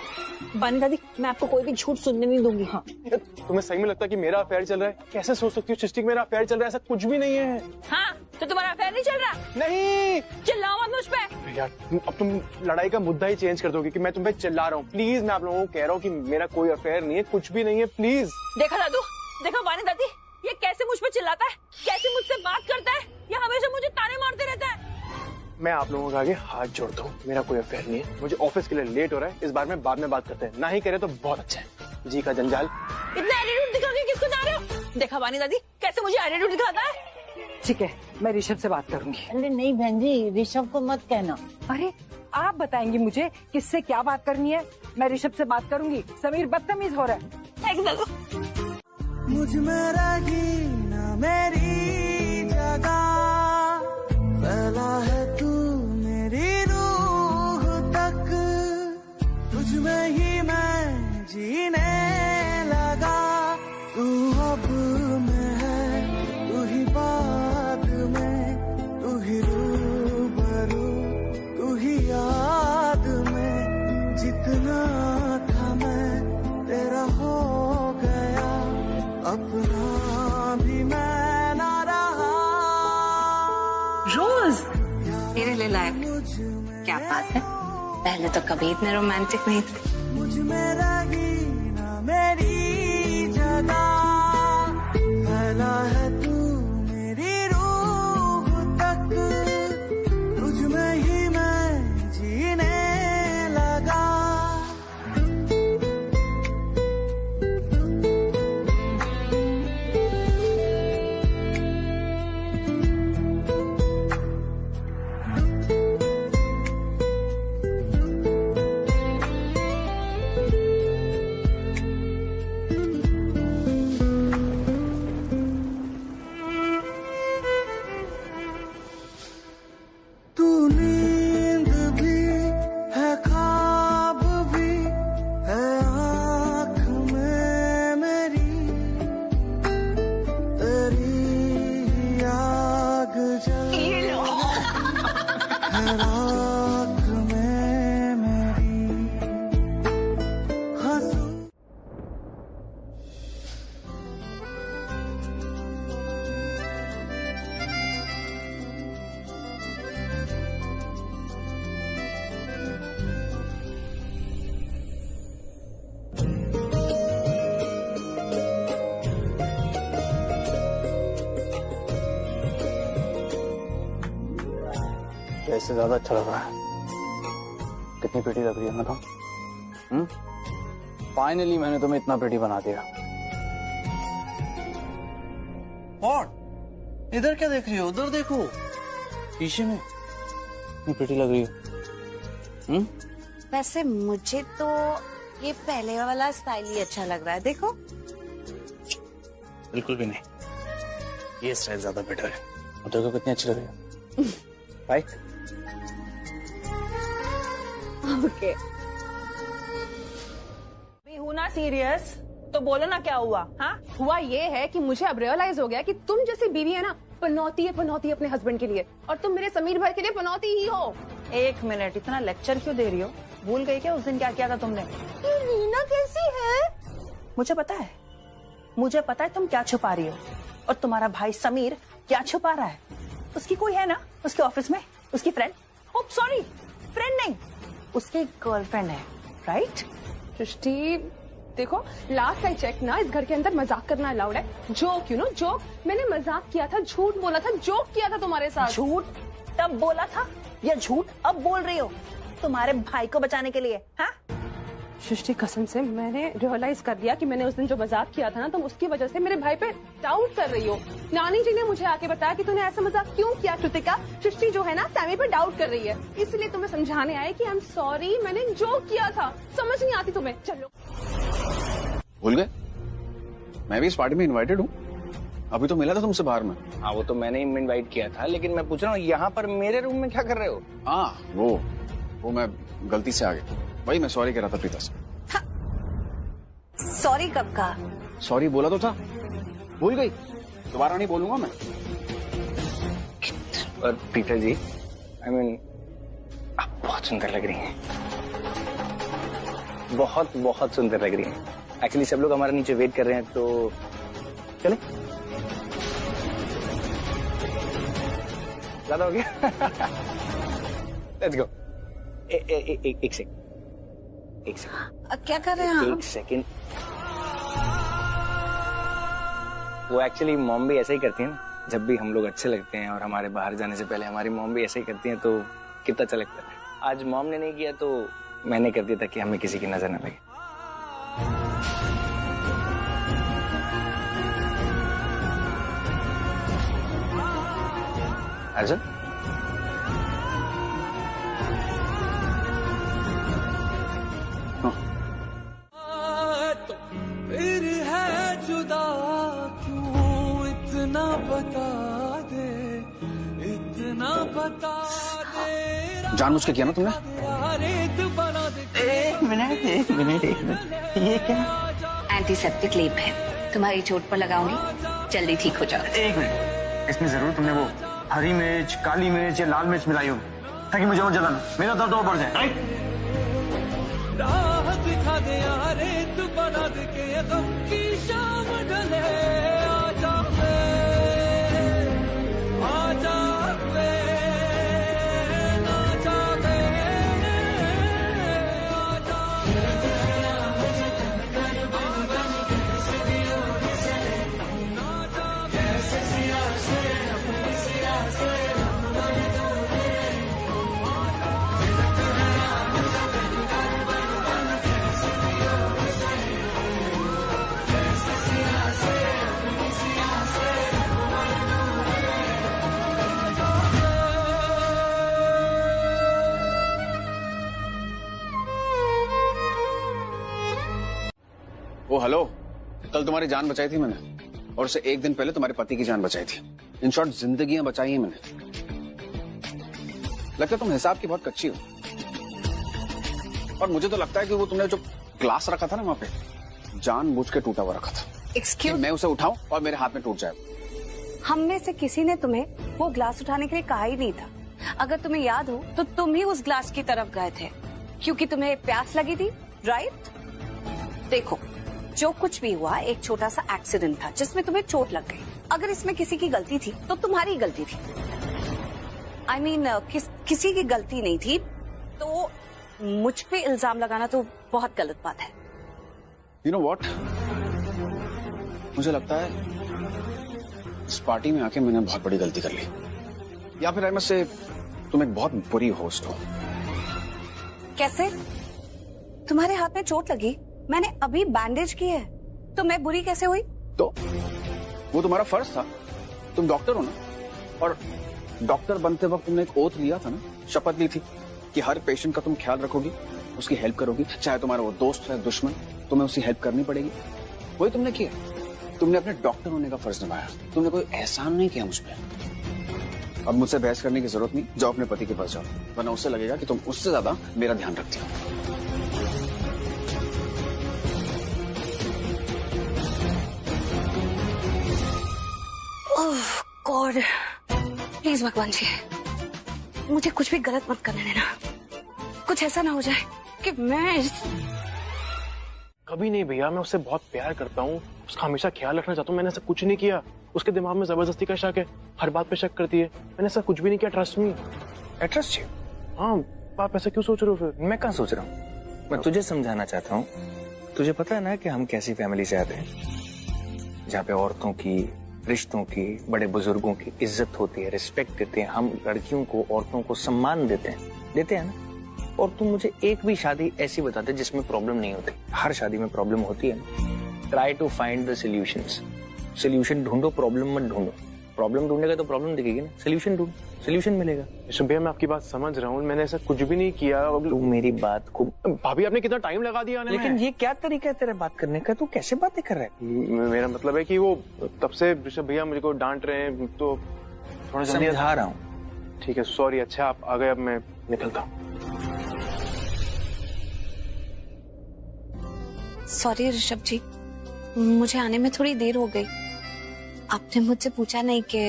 बन दादी, मैं आपको कोई भी झूठ सुनने नहीं दूंगी। हाँ, तुम्हें सही में लगता है कि मेरा अफेयर चल रहा है? कैसे सोच सकती हो सृष्टि कि मेरा अफेयर चल रहा है? ऐसा कुछ भी नहीं है। हाँ, तो तुम्हारा अफेयर नहीं चल रहा? नहीं, चिल्लाओ मत मुझ पे। यार अब तुम लड़ाई का मुद्दा ही चेंज कर दोगे कि मैं तुम पे चिल्ला रहा हूँ। प्लीज, मैं आप लोगों को कह रहा हूँ कि मेरा कोई अफेयर नहीं है, कुछ भी नहीं है। प्लीज देखा दादू, देखो वानी दादी, ये कैसे मुझ पे चिल्लाता है, कैसे मुझसे बात करता है, ये हमेशा मुझे ताने मारते रहता है। मैं आप लोगों के आगे हाथ जोड़ता हूँ, मेरा कोई अफेयर नहीं है। मुझे ऑफिस के लिए लेट हो रहा है, इस बार में बाद में बात करते हैं। ना ही करे तो बहुत अच्छा है। जी का जंजाल। इतना एटीट्यूड दिखा के किसको जा रहे हो? देखा वानी दादी कैसे मुझे एटीट्यूड दिखाता है। ठीक है, मैं ऋषभ से बात करूंगी। अरे नहीं बहन जी, ऋषभ को मत कहना। अरे आप बताएंगी मुझे किससे क्या बात करनी है? मैं ऋषभ से बात करूंगी। समीर बदतमीज हो रहा है। मुझ में रही ना मेरी जगह, फैला है तू मेरी रूह तक, तुझ में ही मैं जीने लगा। तू अब में है, तू ही बाद में, तू ही रूबरू, तू ही याद में। जितना था मैं तेरा हो गया, अपना भी मैं ना रहा। रोज मेरे लिए लाए, क्या बात है? पहले तो कभी इतने रोमांटिक नहीं थे। मुझ में रही ना मेरी जगह, फैला है तू मेरी रूह तक, तुझ में ही मैं जीने लगा। तू नींद भी है, ख्वाब भी है आँख में मेरी, तेरी आग जल है राख में मेरी। हंसू इससे ज्यादा अच्छा लग रहा है। कितनी प्रीटी लग रही है मैं तो। फाइनली मैंने तुम्हें इतना प्रीटी बना दिया। और इधर क्या देख रही हो? उधर देखो, शीशे में इतनी प्रीटी लग रही हो। वैसे मुझे तो ये पहले वाला स्टाइल ही अच्छा लग रहा है। देखो, बिल्कुल भी नहीं, ये स्टाइल ज्यादा बेटर है। और तेरे को कितनी अच्छी लग रही है, राइट? ओके, हूँ ना सीरियस, तो बोलो ना क्या हुआ? हाँ, हुआ ये है कि मुझे अब रियलाइज हो गया कि तुम जैसी बीवी है ना, पनौती अपने हस्बैंड के लिए, और तुम मेरे समीर भाई के लिए पनौती ही हो। एक मिनट, इतना लेक्चर क्यों दे रही हो? भूल गई क्या उस दिन क्या किया था तुमने? ये रीना कैसी है? मुझे पता है तुम क्या छुपा रही हो, और तुम्हारा भाई समीर क्या छुपा रहा है। उसकी कोई है ना उसके ऑफिस में, उसकी फ्रेंड, ओह सॉरी फ्रेंड नहीं, उसकी गर्लफ्रेंड है, राइट? सृष्टि, देखो लास्ट आई चेक ना, इस घर के अंदर मजाक करना अलाउड है। जोक यू नो जोक, मैंने मजाक किया था, झूठ बोला था, जोक किया था तुम्हारे साथ। झूठ तब बोला था या झूठ अब बोल रही हो तुम्हारे भाई को बचाने के लिए? हाँ सृष्टि कसम से मैंने रियलाइज कर दिया कि मैंने उस दिन जो मजाक किया था ना, तुम उसकी वजह से मेरे भाई पे डाउट कर रही हो। नानी जी ने मुझे आके बताया कि तूने ऐसा मजाक क्यों किया कृतिका, सृष्टि जो है ना सैमी पे डाउट कर रही है, इसलिए तुम्हें समझाने आए कि आई एम सॉरी, मैंने जोक किया था। समझ नहीं आती तुम्हें? चलो भूल गए? मैं भी इस पार्टी में इन्वाइटेड हूँ। अभी तो मिला था तुमसे बाहर में। हाँ वो तो मैंने ही इनवाइट किया था, लेकिन मैं पूछ रहा हूँ यहाँ पर मेरे रूम में क्या कर रहे हो? हाँ वो मैं गलती से आ गया, वही मैं सॉरी कह रहा था प्रीता से। सॉरी कब कहा? सॉरी बोला तो था, भूल गई? दोबारा नहीं बोलूंगा मैं। और प्रीता जी आई मीन आप बहुत सुंदर लग रही हैं, बहुत बहुत सुंदर लग रही हैं। एक्चुअली सब लोग हमारे नीचे वेट कर रहे हैं, तो चले? ज्यादा हो गया? Let's go. एक सेकंड क्या कर रहे हैं आप? एक सेकंड। वो एक्चुअली मॉम भी ऐसा ही करती है ना, जब भी हम लोग अच्छे लगते हैं और हमारे बाहर जाने से पहले हमारी मॉम भी ऐसा ही करती है, तो कितना अच्छा लगता है। आज मॉम ने नहीं किया तो मैंने कर दिया ताकि हमें किसी की नजर न लगे। अर्जुन फिर है जुदा क्यों, इतना बता दे, इतना बता दे। जानबूझ के किया ना तुमने? एक मिनट ये क्या? एंटीसेप्टिक लीप है, तुम्हारी चोट पर लगाऊंगी, जल्दी ठीक हो जाओ। एक मिनट, इसमें जरूर तुमने वो हरी मिर्च, काली मिर्च या लाल मिर्च मिलाई होगी ताकि मुझे और जलाना, मेरा दर्द और बढ़ जाए, राइट? राह दिखा दे यारे, तू बना दे के गम की शाम ढले। आजा वे ना जावे, ओ हेलो, कल तुम्हारी जान बचाई थी मैंने, और उससे एक दिन पहले तुम्हारे पति की जान बचाई थी। इन शॉर्ट जिंदगियां बचाई हैं मैंने। लगता है तुम हिसाब की बहुत कच्ची हो। और मुझे तो लगता है कि वो तुमने जो ग्लास रखा था ना वहां पे, जानबूझ के टूटा हुआ रखा था। एक्सक्यूज, मैं उसे उठाऊं और मेरे हाथ में टूट जाए। हम में से किसी ने तुम्हें वो ग्लास उठाने के लिए कहा ही नहीं था। अगर तुम्हें याद हो तो तुम ही उस ग्लास की तरफ गए थे क्योंकि तुम्हें प्यास लगी थी, राइट? देखो जो कुछ भी हुआ एक छोटा सा एक्सीडेंट था जिसमें तुम्हें चोट लग गई। अगर इसमें किसी की गलती थी तो तुम्हारी गलती थी। I mean, किसी की गलती नहीं थी तो मुझ पे इल्जाम लगाना तो बहुत गलत बात है। You know what? मुझे लगता है इस पार्टी में आके मैंने बहुत बड़ी गलती कर ली, या फिर आई मस्ट से तुम एक बहुत बुरी होस्ट हो। कैसे? तुम्हारे हाथ में चोट लगी, मैंने अभी बैंडेज की है, तो मैं बुरी कैसे हुई? तो वो तुम्हारा फर्ज था, तुम डॉक्टर हो ना, और डॉक्टर बनते वक्त तुमने एक ओथ लिया था ना, शपथ ली थी कि हर पेशेंट का तुम ख्याल रखोगी, उसकी हेल्प करोगी, चाहे तुम्हारा वो दोस्त है दुश्मन, तुम्हें उसकी हेल्प करनी पड़ेगी। वही तुमने किया, तुमने अपने डॉक्टर होने का फर्ज निभाया, तुमने कोई एहसान नहीं किया मुझ पर। अब मुझसे बहस करने की जरूरत नहीं, जाओ अपने पति के पास जाओ, वरना उससे लगेगा कि तुम उससे ज्यादा मेरा ध्यान रखती हो। गॉड, प्लीज भगवान जी मुझे कुछ भी गलत मत करने देना, कुछ ऐसा ना हो जाए कि मैं कभी नहीं भैया, मैं उससे बहुत प्यार करता हूँ, उसका हमेशा ख्याल रखना चाहता हूँ। मैंने ऐसा कुछ नहीं किया, उसके दिमाग में जबरदस्ती का शक है, हर बात पे शक करती है, मैंने ऐसा कुछ भी नहीं किया। Trust me. Trust you? हाँ, आप ऐसा क्यों सोच रहे हो फिर? मैं कहाँ सोच रहा हूँ, मैं तुझे समझाना चाहता हूँ तुझे पता है ना कि हम कैसी फैमिली से आते हैं, जहाँ पे औरतों की, रिश्तों की, बड़े बुजुर्गों की इज्जत होती है, रिस्पेक्ट देते हैं। हम लड़कियों को, औरतों को सम्मान देते हैं ना। और तुम मुझे एक भी शादी ऐसी बता दे जिसमें प्रॉब्लम नहीं होती। हर शादी में प्रॉब्लम होती है ना। Try to find the solutions. Solution ढूंढो, प्रॉब्लम मत ढूंढो। प्रॉब्लम ढूंढेगा तो प्रॉब्लम दिखेगी ना। सॉल्यूशन ढूंढ, सॉल्यूशन मिलेगा। भैया मैं आपकी बात समझ रहा हूँ, मैंने ऐसा कुछ भी नहीं किया। तू मेरी बात को, भाभी आपने कितना टाइम लगा दिया आने में। लेकिन ये क्या तरीका है तेरे बात करने का? तू कैसे बातें कर रहा है? मेरा मतलब है कि वो तब से ऋषभ भैया मुझको डांट रहे हैं, तो थोड़ा जल्दी समझा रहा हूँ। ठीक है, सॉरी। अच्छा आप आ गए, अब मैं निकलता हूँ। सॉरी ऋषभ जी, मुझे आने में थोड़ी देर हो गई। आपने मुझसे पूछा नहीं कि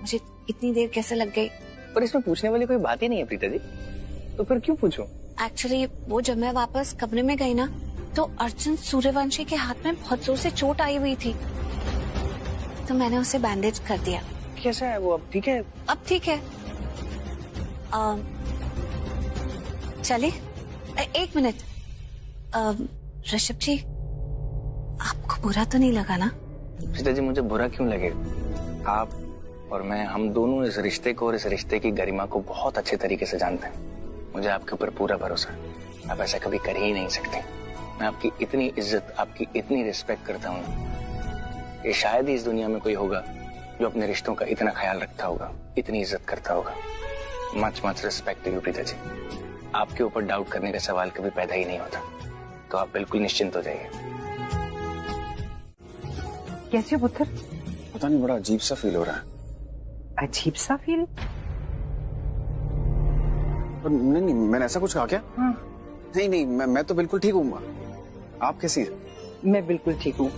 मुझे इतनी देर कैसे लग गई। पर इसमें पूछने वाली कोई बात ही नहीं है प्रीता जी, तो फिर क्यों पूछूं? एक्चुअली वो जब मैं वापस कमरे में गई ना, तो अर्जुन सूर्यवंशी के हाथ में बहुत जोर से चोट आई हुई थी, तो मैंने उसे बैंडेज कर दिया। कैसा है वो? अब ठीक है? अब ठीक है। चलिए, एक मिनट। ऋषभ जी, आपको बुरा तो नहीं लगा ना? प्रीता जी, मुझे बुरा क्यों लगेगा? आप और मैं, हम दोनों इस रिश्ते को और इस रिश्ते की गरिमा को बहुत अच्छे तरीके से जानते हैं। मुझे आपके ऊपर पूरा भरोसा है। आप ऐसा कभी कर ही नहीं सकते। मैं आपकी इतनी इज्जत, आपकी इतनी रिस्पेक्ट करता हूँ। ये शायद ही इस दुनिया में कोई होगा जो अपने रिश्तों का इतना ख्याल रखता होगा, इतनी इज्जत करता होगा। Much much respect to you Preeta ji. आपके ऊपर डाउट करने का सवाल कभी पैदा ही नहीं होता, तो आप बिल्कुल निश्चिंत हो जाइए। कैसे हो पुत्र? पता नहीं, बड़ा अजीब सा फील हो रहा है। अजीब सा फील? नहीं, मैंने ऐसा कुछ कहा क्या? हाँ। नहीं, मैं तो बिल्कुल ठीक हूँ। आप कैसी है? मैं बिल्कुल ठीक हूँ।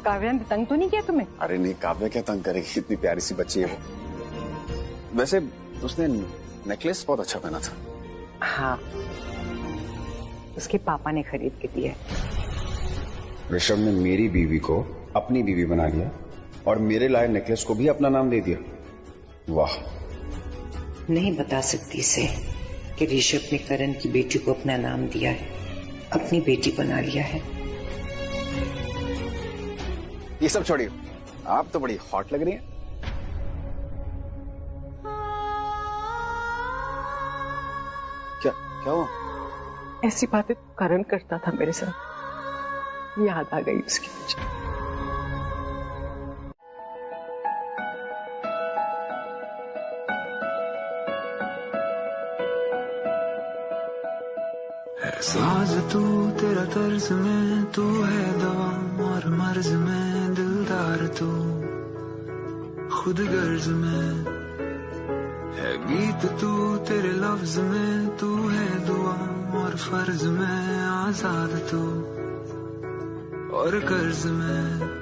काव्या ने तंग तो नहीं किया तुम्हें? अरे नहीं, काव्या क्या तंग करेगी, इतनी प्यारी सी बच्ची है वो। वैसे उसने नेकलेस बहुत अच्छा पहना था। हाँ, उसके पापा ने खरीद के दिया। ऋषभ ने मेरी बीवी को अपनी बीवी बना लिया और मेरे लाए नेकलेस को भी अपना नाम दे दिया। वाह। नहीं बता सकती इसे कि ऋषभ ने करण की बेटी को अपना नाम दिया है, अपनी बेटी बना लिया है। ये सब छोड़िए, आप तो बड़ी हॉट लग रही हैं। क्या हुआ? ऐसी बातें करण करता था मेरे साथ, याद आ गई उसकी मुझे। साज तू तेरा तर्ज में, तू है दवा और मर्ज में, दिलदार तू खुद गर्ज में है, गीत तू तेरे लफ्ज में, तू है दुआ और फर्ज में, आजाद तू और कर्ज में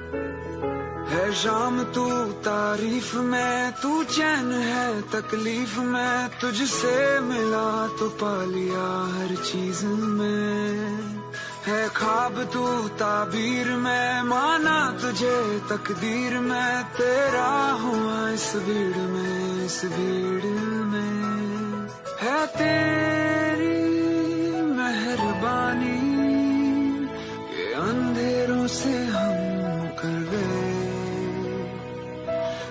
है, शाम तू तारीफ में, तू चैन है तकलीफ में, तुझसे मिला तो पा लिया हर चीज में, है ख्वाब तू ताबीर में, माना तुझे तकदीर में, तेरा हुआ इस भीड़ में, इस भीड़ में है तेरी मेहरबानी के अंधेरों से हम मुकर गए,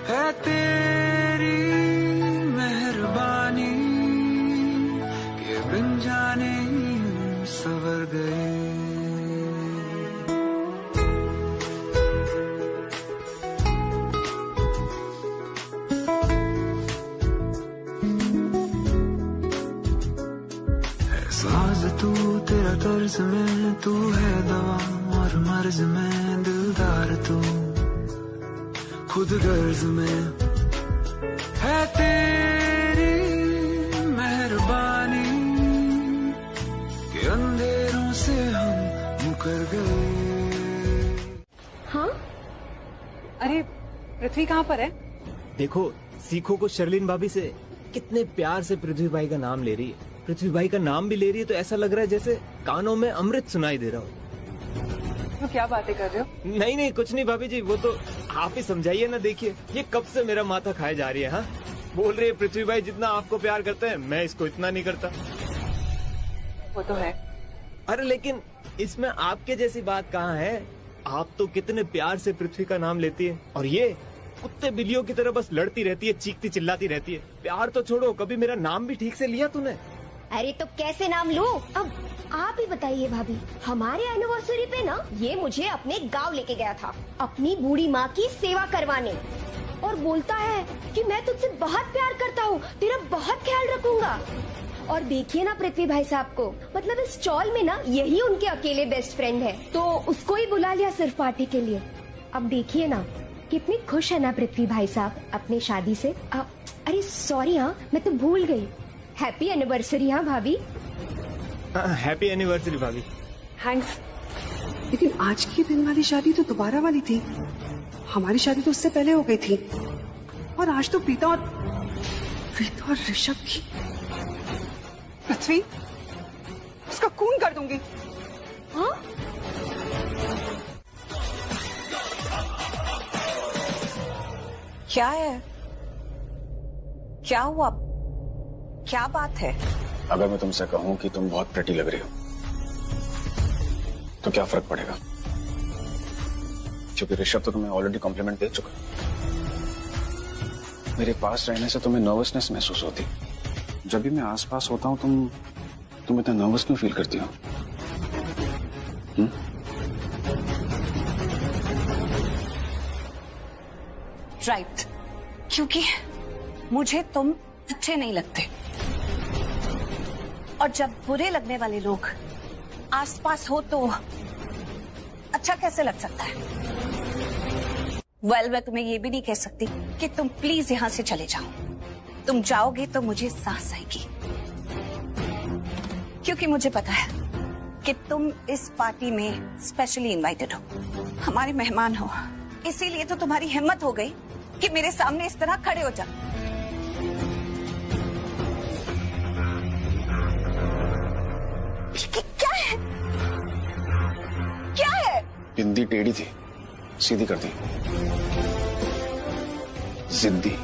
है तेरी मेहरबानी के बिन जाने ही सवर गए। साज तू तेरा तर्ज में, तू है दवा और मर्ज में, दिलदार तू खुद गर्ज में है, तेरी मेहरबानी के अंधेरों से हम मुकर गए। हाँ? अरे पृथ्वी कहाँ पर है? देखो, सीखो को शर्लिन भाभी से कितने प्यार से पृथ्वी भाई का नाम ले रही है। पृथ्वी भाई का नाम भी ले रही है, तो ऐसा लग रहा है जैसे कानों में अमृत सुनाई दे रहा हो। तो क्या बातें कर रहे हो? नहीं कुछ नहीं भाभी जी, वो तो आप ही समझाइए ना। देखिए ये कब से मेरा माथा खाए जा रही है। हाँ, बोल रही है पृथ्वी भाई जितना आपको प्यार करते हैं, मैं इसको इतना नहीं करता। वो तो है, अरे लेकिन इसमें आपके जैसी बात कहाँ है? आप तो कितने प्यार से पृथ्वी का नाम लेती है और ये कुत्ते बिल्लियों की तरह बस लड़ती रहती है, चीखती चिल्लाती रहती है। प्यार तो छोड़ो, कभी मेरा नाम भी ठीक से लिया तूने? अरे तो कैसे नाम लूं? अब आप ही बताइए भाभी। हमारे एनिवर्सरी पे ना ये मुझे अपने गांव लेके गया था अपनी बूढ़ी माँ की सेवा करवाने, और बोलता है कि मैं तुझसे बहुत प्यार करता हूँ, तेरा बहुत ख्याल रखूंगा। और देखिए ना पृथ्वी भाई साहब को, मतलब इस स्टॉल में ना यही उनके अकेले बेस्ट फ्रेंड है, तो उसको ही बुला लिया सिर्फ पार्टी के लिए। अब देखिए ना कितनी खुश है ना पृथ्वी भाई साहब अपनी शादी से। अरे सॉरी, हाँ मैं तो भूल गई। Happy anniversary. हाँ भाभी, हैप्पी एनिवर्सरी भाभी। थैंक्स। लेकिन आज की दिन वाली शादी तो दोबारा वाली थी, हमारी शादी तो उससे पहले हो गई थी, और आज तो प्रीता और ऋषभ की। पृथ्वी, उसका खून कर दूंगी। हाँ? क्या है? क्या हुआ? क्या बात है? अगर मैं तुमसे कहूं कि तुम बहुत प्रेटी लग रही हो तो क्या फर्क पड़ेगा? क्योंकि ऋषभ तो तुम्हें ऑलरेडी कॉम्प्लीमेंट दे चुका। मेरे पास रहने से तुम्हें नर्वसनेस महसूस होती। जब भी मैं आसपास होता हूं तुम इतना नर्वस क्यों फील करती हो? राइट, क्योंकि मुझे तुम अच्छे नहीं लगते, और जब बुरे लगने वाले लोग आसपास हो तो अच्छा कैसे लग सकता है? मैं तुम्हें ये भी नहीं कह सकती कि तुम प्लीज यहां से चले जाओ। तुम जाओगे तो मुझे सांस आएगी, क्योंकि मुझे पता है कि तुम इस पार्टी में स्पेशली इनवाइटेड हो, हमारे मेहमान हो। इसीलिए तो तुम्हारी हिम्मत हो गई कि मेरे सामने इस तरह खड़े हो जा। क्या है? क्या है? बिंदी टेढ़ी थी, सीधी कर दी। जिद्दी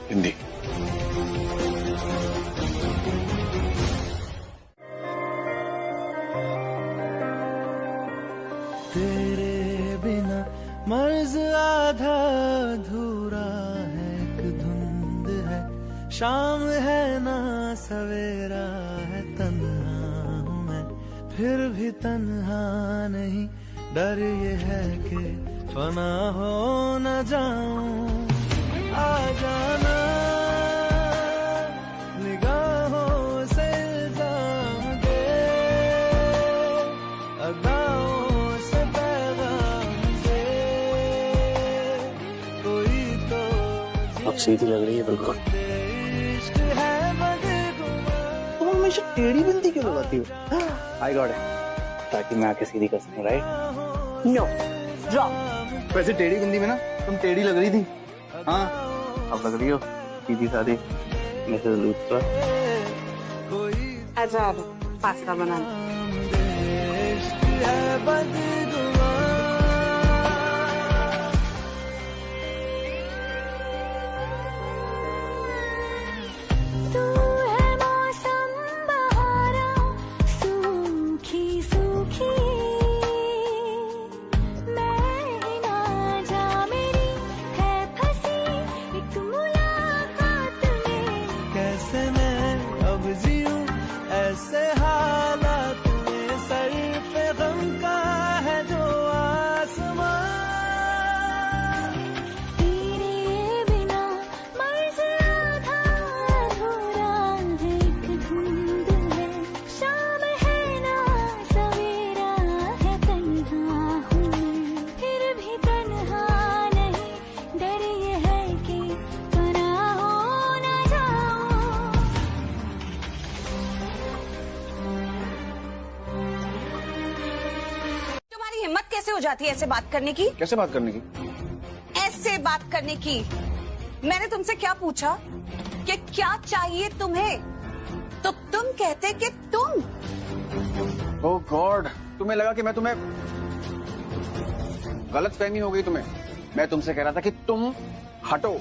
बिंदी। तेरे बिना मर्ज आधा अधूरा है, एक धुंध है, शाम है ना सवेरा है, तन्हा हूँ मैं फिर भी तन्हा नहीं। डर ये है कि फना हो न जाऊं, आ जाना निगाहों से इल्जाम दे, अदाओं से पैगाम दे, कोई तो अब सीधी लग रही है बिल्कुल। इश्क है तुम हमेशा टेढ़ी बिंदी क्यों लगाती हो? आई गॉट इट, ताकि मैं आके सीधी कर सकूं, राइट? No, wrong. वैसे टेढ़ी बिंदी में ना तुम टेढ़ी लग रही थी। हाँ, अब लग रही हो सीधी सादी मिसेस लूथरा। आजा पास्ता बनाना। जाती है ऐसे बात करने की? कैसे बात करने की? ऐसे बात करने की। मैंने तुमसे क्या पूछा कि क्या चाहिए तुम्हें, तो तुम कहते कि तुम। ओह गॉड, तुम्हें लगा कि मैं तुम्हें, गलत फहमी हो गई तुम्हें। मैं तुमसे कह रहा था कि तुम हटो।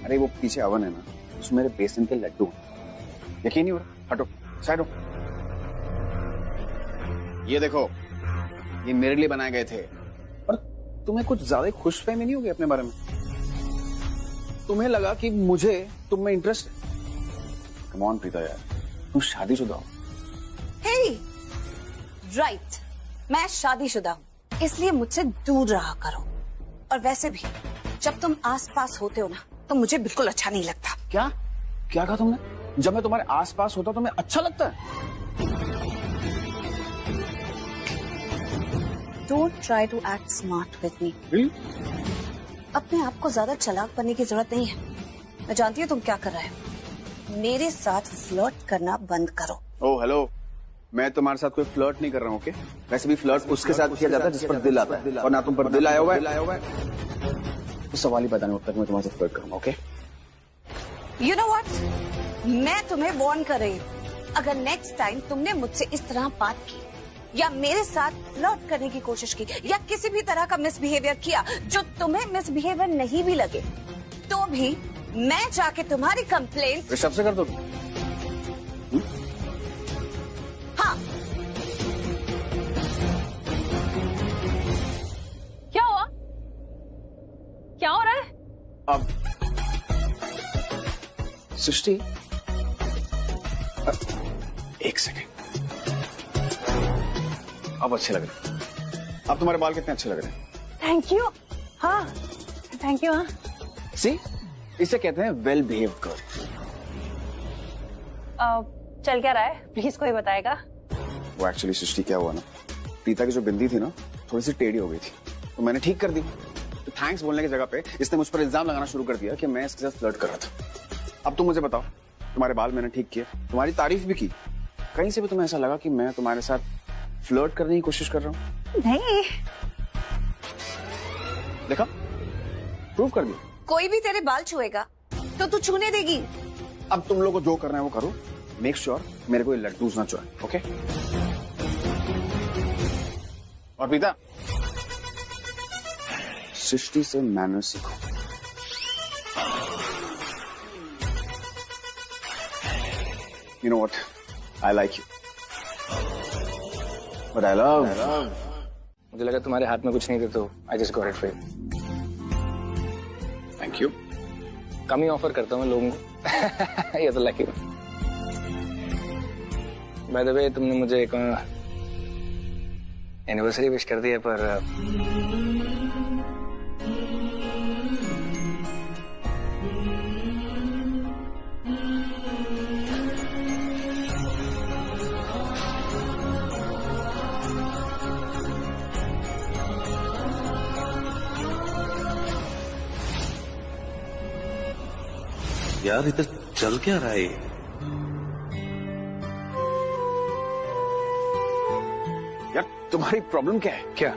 अरे वो पीछे अवन है ना, उसमें मेरे बेसन के लड्डू, यकीन नहीं हो रहा? हटो, साइड हो। ये देखो, ये मेरे लिए बनाए गए थे। और तुम्हें कुछ ज्यादा खुशफहमी नहीं होगी अपने बारे में? तुम्हें लगा कि मुझे तुम में इंटरेस्ट है? कम ऑन प्रीता यार, तुम शादीशुदा हो। हे, राइट, मैं शादीशुदा हूँ, इसलिए मुझसे दूर रहा करो। और वैसे भी जब तुम आसपास होते हो ना तो मुझे बिल्कुल अच्छा नहीं लगता। क्या क्या कहा तुमने? जब मैं तुम्हारे आसपास होता तो तुम्हें अच्छा लगता है? Don't try to act smart with me. अपने आप को ज्यादा चालाक बनने की जरूरत नहीं है। मैं जानती हूँ तुम क्या कर रहे हो। मेरे साथ फ्लर्ट करना बंद करो। ओह हेलो, मैं तुम्हारे साथ कोई फ्लर्ट नहीं कर रहा हूँ, ओके? वैसे भी फ्लर्ट उसके साथ किया जाता है जिस पर दिल आता है, और ना तुम पर दिल आया हुआ है। तो सवाल ही पता नहीं तक मैं तुम्हारे साथ फ्लर्ट करूंगा, ओके? You know what? मैं तुम्हें वार्न कर रही हूँ, अगर नेक्स्ट टाइम तुमने मुझसे इस तरह बात की या मेरे साथ फ्लर्ट करने की कोशिश की या किसी भी तरह का मिसबिहेवियर किया जो तुम्हें मिसबिहेवियर नहीं भी लगे, तो भी मैं जाके तुम्हारी कंप्लेंट ऋषभ से कर दो। हाँ। क्या हुआ? क्या हो रहा है? अब सृष्टि, एक सेकेंड, अब अच्छे लग रहे हैं। अब तुम्हारे बाल कितने अच्छे लग रहे हैं। Thank you. हाँ, थैंक यू। हाँ, सी, इसे कहते हैं वेल बिहेव्ड गर्ल। चल क्या रहा है, प्लीज कोई बताएगा? वो एक्चुअली सृष्टि क्या हुआ ना, प्रीता की जो बिंदी थी ना थोड़ी सी टेढ़ी हो गई थी, तो मैंने ठीक कर दी। तो थैंक्स बोलने की जगह पे इसने मुझ पर इल्जाम लगाना शुरू कर दिया कि मैं इसके साथ फ्लर्ट कर रहा था। अब तुम मुझे बताओ, तुम्हारे बाल मैंने ठीक किए, तुम्हारी तारीफ भी की, कहीं से भी तुम्हें ऐसा लगा कि मैं तुम्हारे साथ फ्लर्ट करने की कोशिश कर रहा हूँ? नहीं। देखा, प्रूव कर दिया। कोई भी तेरे बाल छुएगा तो तू छूने देगी? अब तुम लोग को जो करना है वो करो, मेक श्योर मेरे को ये लड्डूज ना चुराए, ओके? और प्रीता, सृष्टि से मैनर्स सीखो। You know what? I like you. But I love. मुझे लगा तुम्हारे हाथ में कुछ नहीं थे तो I just got it for you. Thank you. Come he offer करता हूँ मैं लोगों को। ये तो लकी। By the way, तुमने मुझे एक एनिवर्सरी विश कर दिया, पर यार इधर चल क्या रहा है? यार तुम्हारी प्रॉब्लम क्या है? क्या?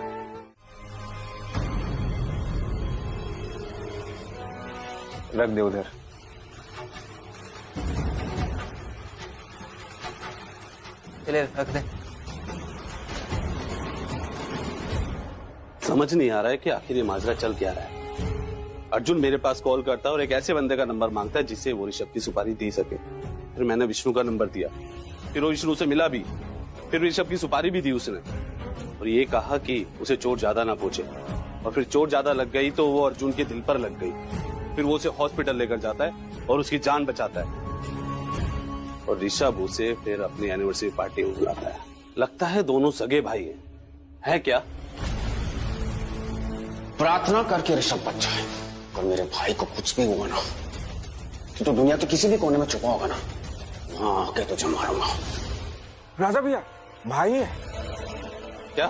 रख दे उधर। चले रख दे। समझ नहीं आ रहा है कि आखिर ये माजरा चल क्या रहा है। अर्जुन मेरे पास कॉल करता है और एक ऐसे बंदे का नंबर मांगता है जिससे वो ऋषभ की सुपारी दे सके। फिर मैंने विष्णु का नंबर दिया, फिर वो विष्णु से मिला भी, फिर ऋषभ की सुपारी भी दी उसने, और ये कहा कि उसे चोट ज्यादा ना पहुंचे। और फिर चोट ज्यादा लग गई तो वो अर्जुन के दिल पर लग गई। फिर वो उसे हॉस्पिटल लेकर जाता है और उसकी जान बचाता है, और ऋषभ उसे फिर अपनी एनिवर्सरी पार्टी में बुलाता है। लगता है दोनों सगे भाई हैं, है क्या? प्रार्थना करके ऋषभ बच जाए, और मेरे भाई को कुछ भी हुआ ना तो दुनिया के किसी भी कोने में छुपा होगा ना, वहां आके तुझे मारूंगा। राजा भैया, भाई है क्या?